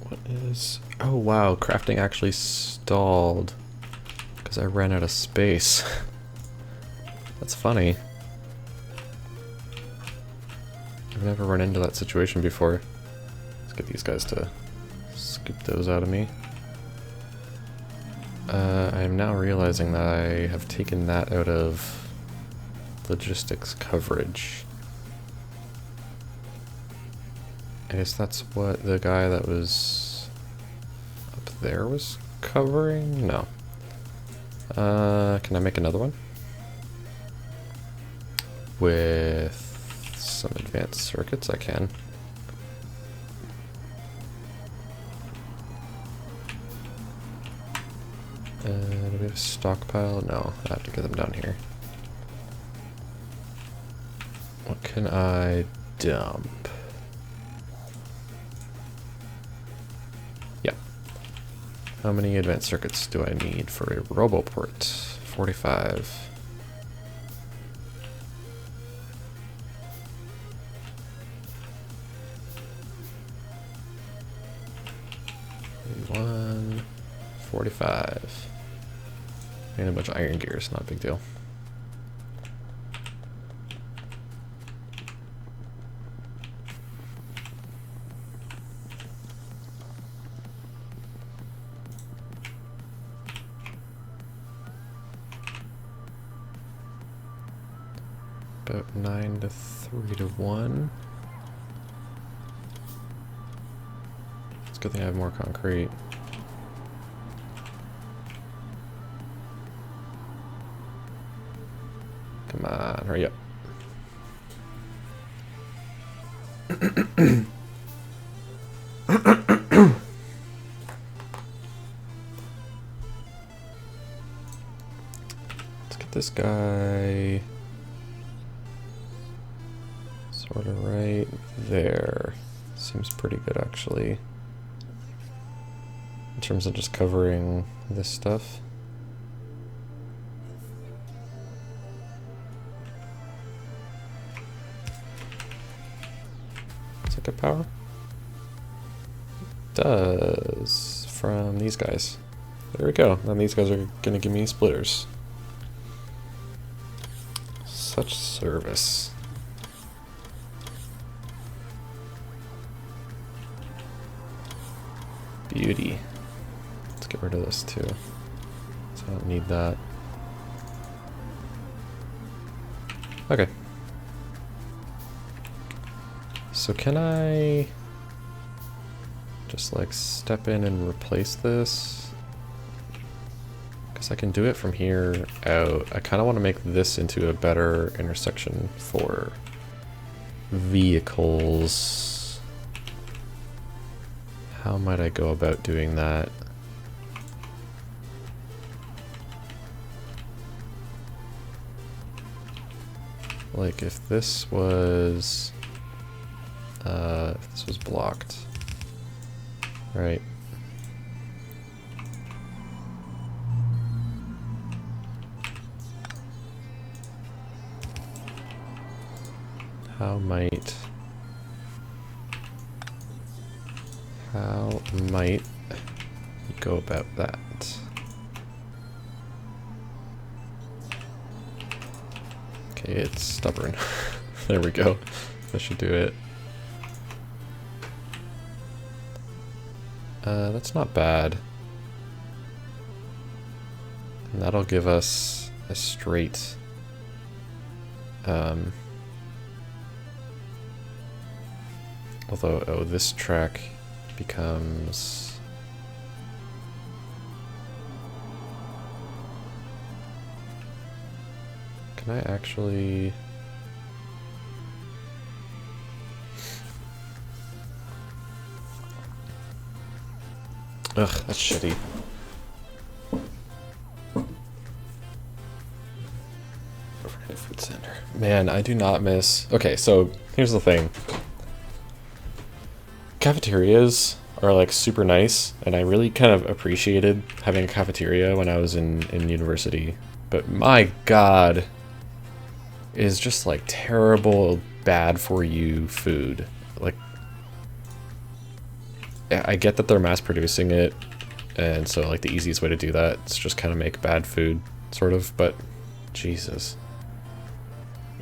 What is... Oh wow, crafting actually stalled because I ran out of space. That's funny. I've never run into that situation before. Let's get these guys to scoop those out of me. I am now realizing that I have taken that out of logistics coverage. I guess that's what the guy that was up there was covering? No. Can I make another one? With some advanced circuits, I can. Do we have a stockpile? No, I have to get them down here. What can I dump? Yeah. How many advanced circuits do I need for a RoboPort? 45. One, 45. And a bunch of iron gears, not a big deal. About 9 to 3 to 1. It's a good thing I have more concrete. Come on, hurry up. Let's get this guy sort of right there. Seems pretty good actually. In terms of just covering this stuff. Does it get power? It does, from these guys. There we go. And these guys are gonna give me splitters. Such service. Beauty. Let's get rid of this too. So I don't need that. Okay. So can I just like step in and replace this? Because I can do it from here out. I kind of want to make this into a better intersection for vehicles. How might I go about doing that? Like if this was blocked, right? How might you go about that? Okay, it's stubborn. There we go. That should do it. That's not bad. And that'll give us a straight although, oh, this track becomes can I actually ugh, that's shitty. Overnight food center. Man, I do not miss. Okay, so here's the thing. Cafeterias are like super nice, and I really kind of appreciated having a cafeteria when I was in university. But my God, it is just like terrible, bad for you food. Like, I get that they're mass producing it, and so like the easiest way to do that is just kind of make bad food, sort of, but Jesus.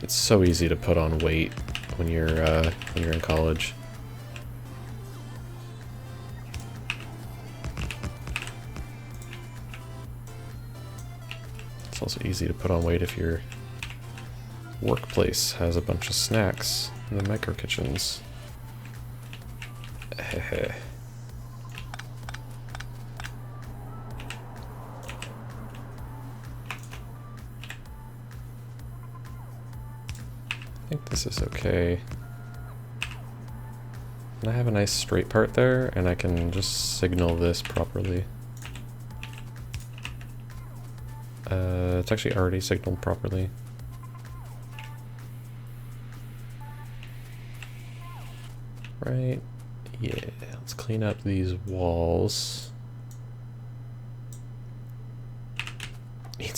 It's so easy to put on weight when you're in college. It's also easy to put on weight if your workplace has a bunch of snacks in the micro kitchens. Hehe. I think this is okay. And I have a nice straight part there, and I can just signal this properly. It's actually already signaled properly. Right, yeah, let's clean up these walls.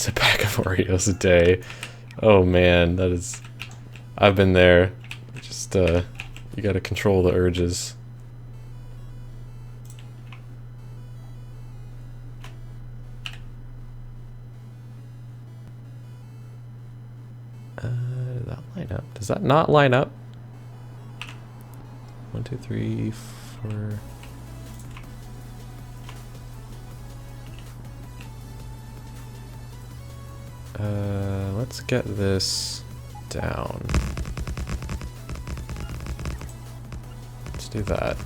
eats a pack of Oreos a day. Oh man, that is... I've been there. Just, you gotta control the urges. Does that line up? Does that not line up? 1, 2, 3, 4... let's get this down. Let's do that.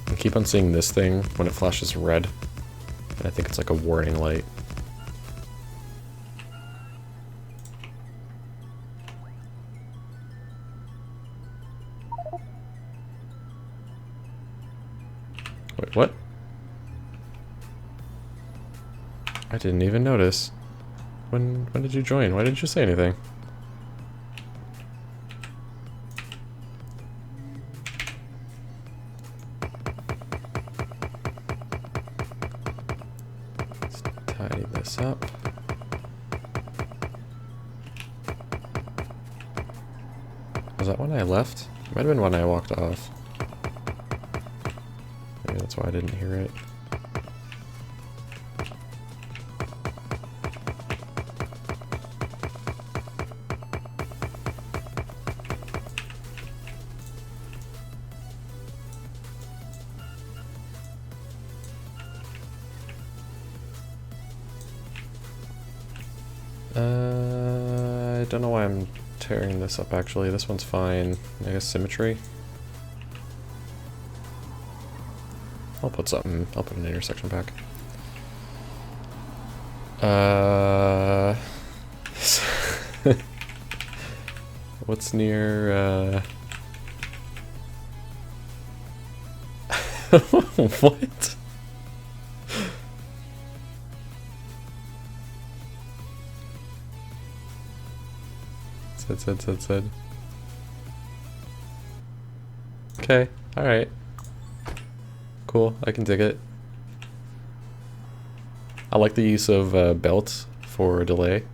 I keep on seeing this thing when it flashes red. And I think it's like a warning light. Wait, what? I didn't even notice. When did you join? Why didn't you say anything? Let's tidy this up. Was that when I left? It might have been when I walked off. Maybe that's why I didn't hear it. I don't know why I'm tearing this up actually. This one's fine. I guess symmetry. I'll put something, I'll put an intersection back. What's near, what? Said. Okay, alright. Cool, I can dig it. I like the use of belt for delay.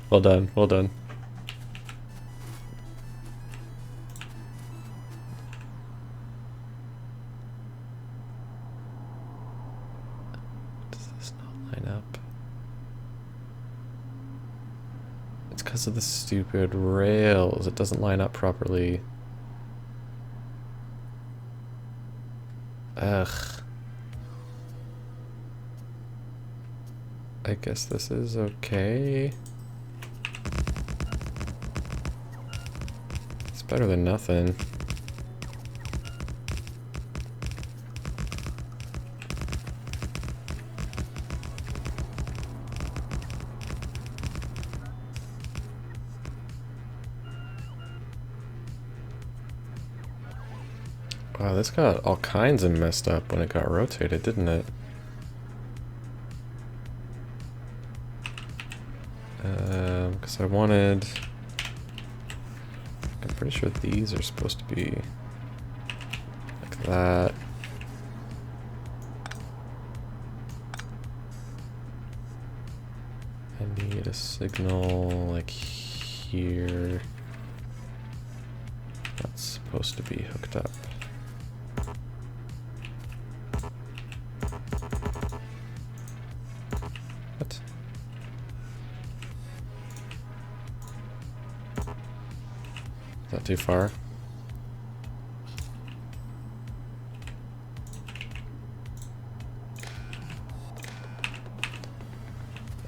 Well done, well done. Does this not line up? It's because of the stupid rails. It doesn't line up properly. Ugh. I guess this is okay. It's better than nothing. Wow, this got all kinds of messed up when it got rotated, didn't it? Because I wanted... I'm pretty sure these are supposed to be like that. I need a signal like here. That's supposed to be hooked up. What? Is that too far?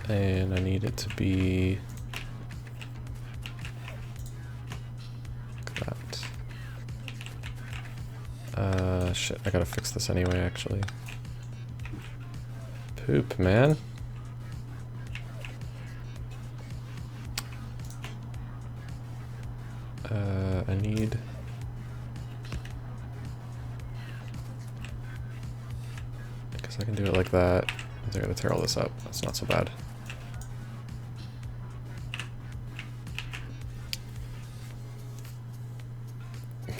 And I need it to be like that. Shit, I gotta fix this anyway, actually. Poop, man. I need... Because I can do it like that. I gotta tear all this up. That's not so bad.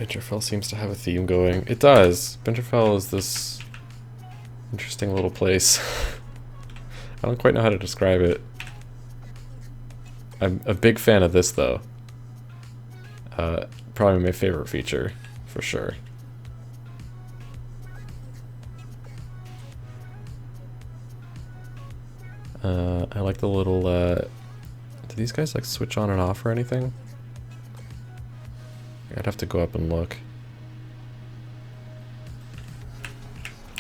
Binterfell seems to have a theme going. It does. Binterfell is this interesting little place. I don't quite know how to describe it. I'm a big fan of this though. Probably my favorite feature, for sure. I like the little, do these guys like switch on and off or anything? I'd have to go up and look.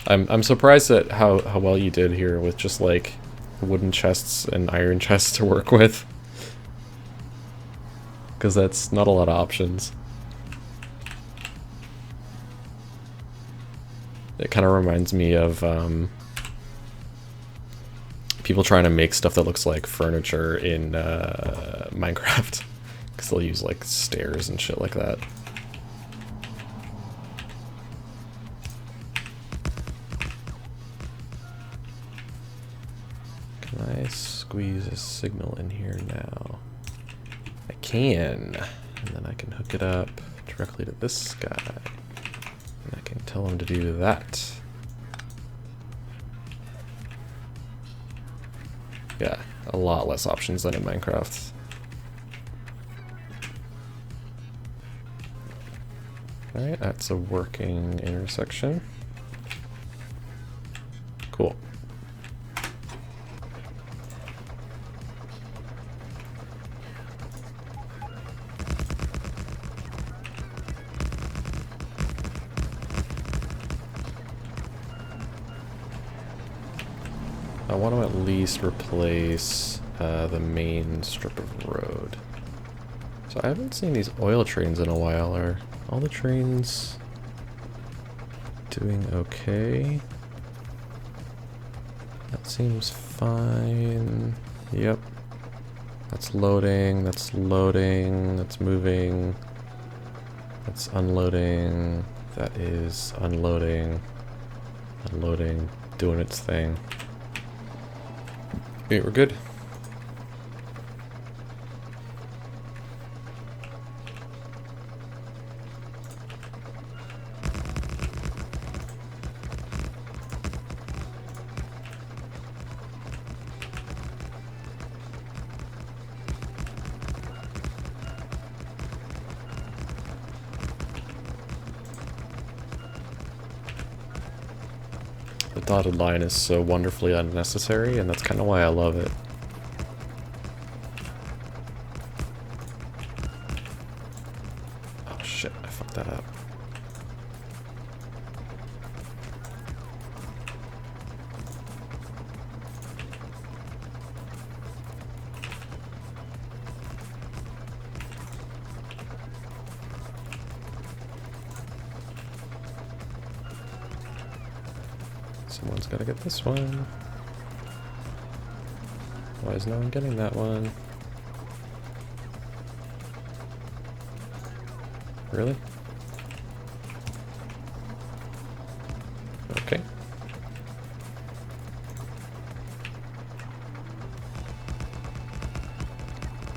I'm surprised at how well you did here with just like wooden chests and iron chests to work with. Because that's not a lot of options. It kind of reminds me of people trying to make stuff that looks like furniture in Minecraft. Because they'll use like stairs and shit like that. Can I squeeze a signal in here now? I can. And then I can hook it up directly to this guy. And I can tell him to do that. Yeah, a lot less options than in Minecraft. Alright, that's a working intersection. Cool. I want to at least replace the main strip of road. So I haven't seen these oil trains in a while. Are all the trains doing okay? That seems fine. Yep. That's loading, that's loading, that's moving. That's unloading. That is unloading. Unloading, doing its thing. Okay, we're good. The dotted line is so wonderfully unnecessary, and that's kind of why I love it. Oh shit, I fucked that up. Someone's gotta get this one. Why is no one getting that one? Really? Okay.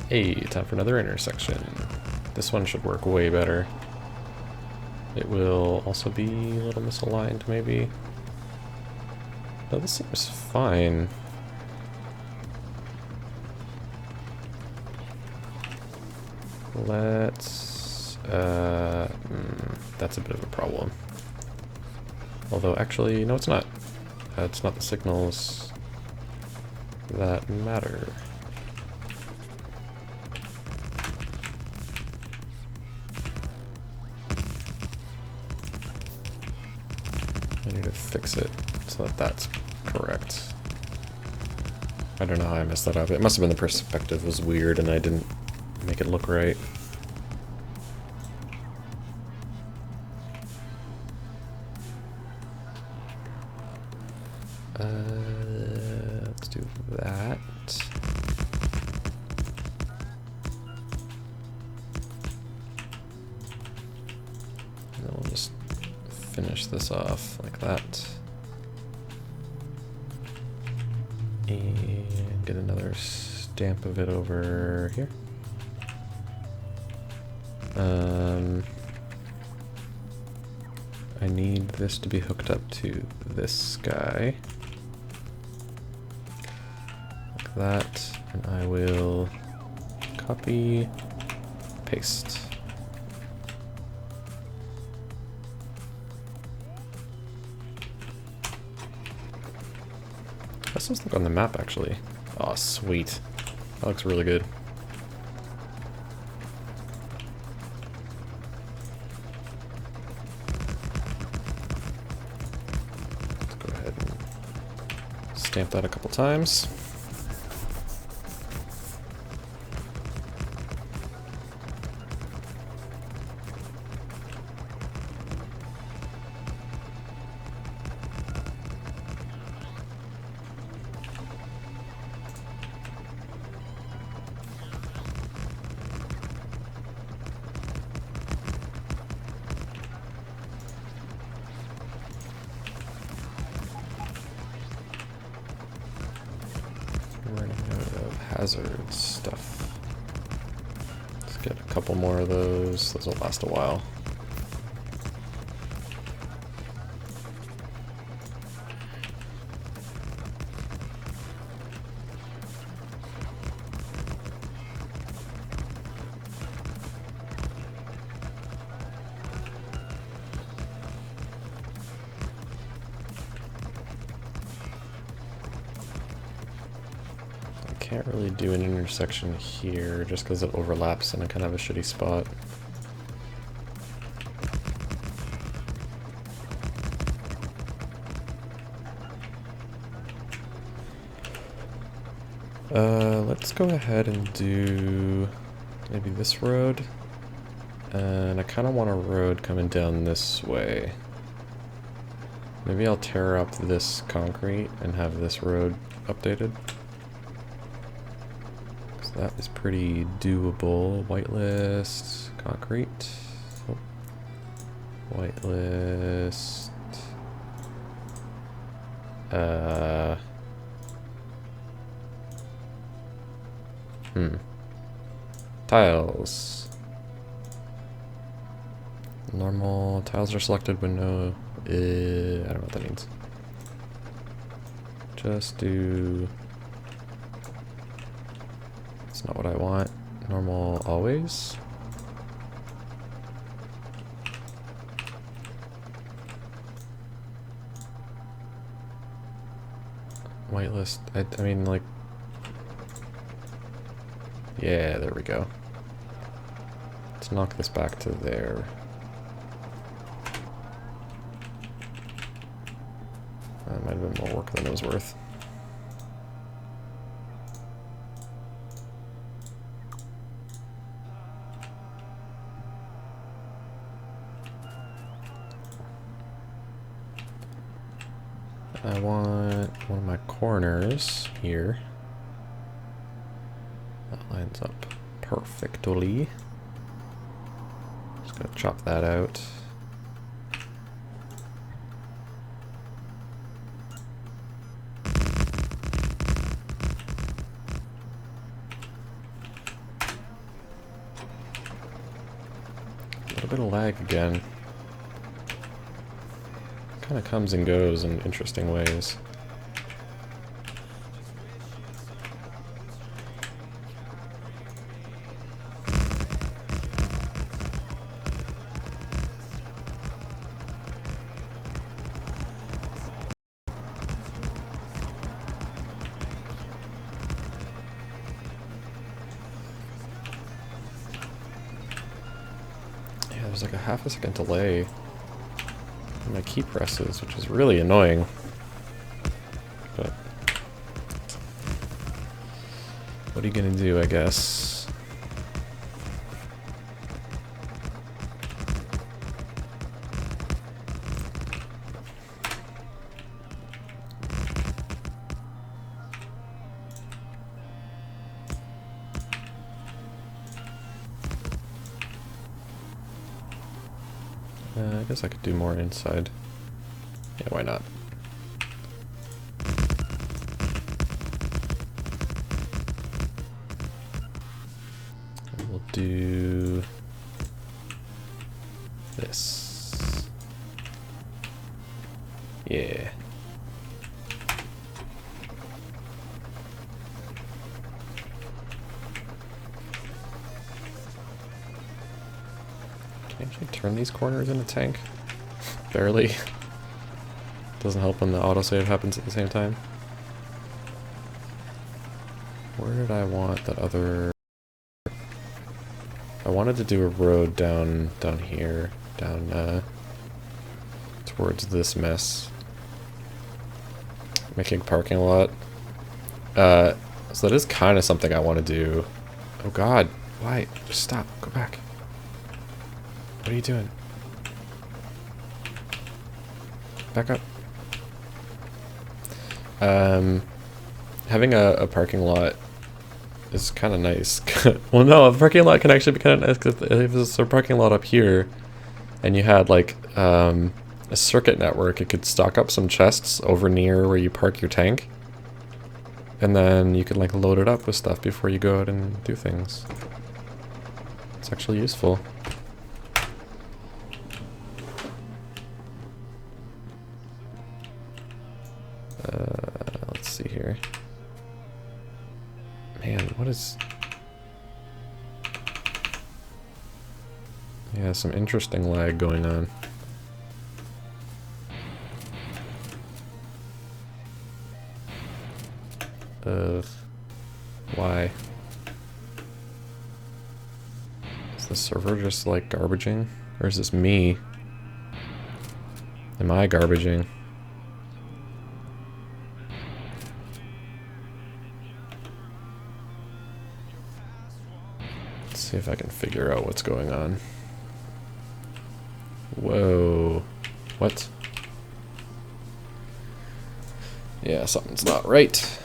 Hey, time for another intersection. This one should work way better. It will also be a little misaligned, maybe. No, this seems fine. Let's... that's a bit of a problem. Although, actually, no, it's not. It's not the signals that matter. I need to fix it so that that's correct. I don't know how I messed that up. It must have been the perspective was weird and I didn't make it look right. Let's do that. And then we'll just finish this off like that. And get another stamp of it over here. I need this to be hooked up to this guy. Like that. And I will copy, paste. Let's just look on the map actually. Oh, sweet. That looks really good. Let's go ahead and stamp that a couple times. Running out of hazard stuff. Let's get a couple more of those. Those will last a while. Can't really do an intersection here just because it overlaps and I kind of have a shitty spot. Let's go ahead and do maybe this road. And I kind of want a road coming down this way. Maybe I'll tear up this concrete and have this road updated. That is pretty doable. Whitelist, concrete. Oh. Whitelist. Tiles. Normal tiles are selected when no. I don't know what that means. Just do. That's not what I want. Normal always. Whitelist. I mean, like. Yeah, there we go. Let's knock this back to there. That might have been more work than it was worth. I want one of my corners here. That lines up perfectly. Just gonna chop that out. A little bit of lag again. Kind of comes and goes in interesting ways. Yeah, there's like a half a second delay my key presses, which is really annoying. But what are you gonna do, I guess? I guess I could do more inside. Yeah, why not? We'll do this. Yeah. Can I actually turn these corners in a tank? Barely. Doesn't help when the autosave happens at the same time. Where did I want that other... I wanted to do a road down here, down towards this mess. Making parking lot. So that is kind of something I want to do. Oh god, why? Just stop, go back. What are you doing? Back up. Having a parking lot is kind of nice. Well, no, a parking lot can actually be kind of nice because if there's a parking lot up here and you had like a circuit network, it could stock up some chests over near where you park your tank, and then you can like load it up with stuff before you go out and do things. It's actually useful. Let's see here. Man, what is... Yeah, some interesting lag going on. Why? Is the server just like garbaging? Or is this me? Am I garbaging? Let's see if I can figure out what's going on. Whoa. What? Yeah, something's not right.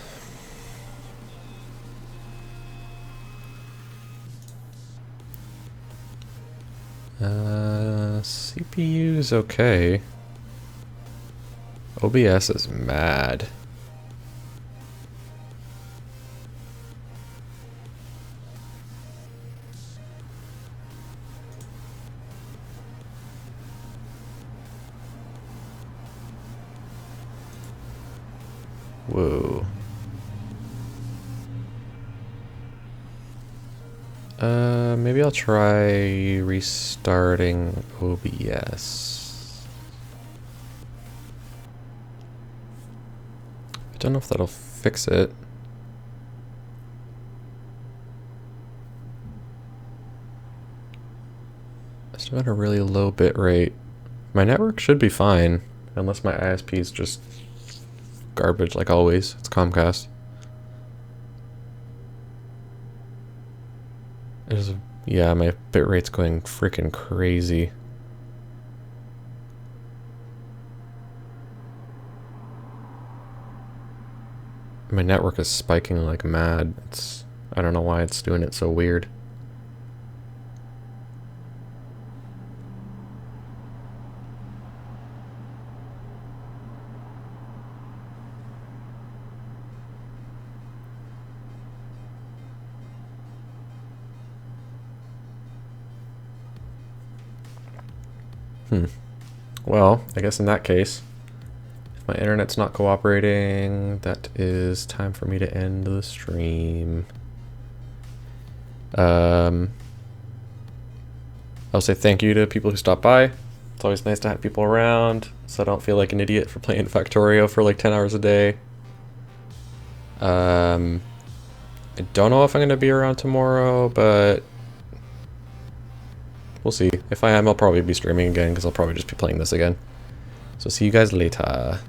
CPU's okay. OBS is mad. Whoa. Maybe I'll try restarting OBS. I don't know if that'll fix it. I still got a really low bit rate. My network should be fine, unless my ISP is just garbage like always. It's Comcast. Yeah, my bitrate's going freaking crazy. My network is spiking like mad. I don't know why it's doing it so weird. Well, I guess in that case, if my internet's not cooperating, that is time for me to end the stream. I'll say thank you to people who stopped by. It's always nice to have people around, so I don't feel like an idiot for playing Factorio for like 10 hours a day. I don't know if I'm going to be around tomorrow, but we'll see. If I am, I'll probably be streaming again, because I'll probably just be playing this again. So see you guys later.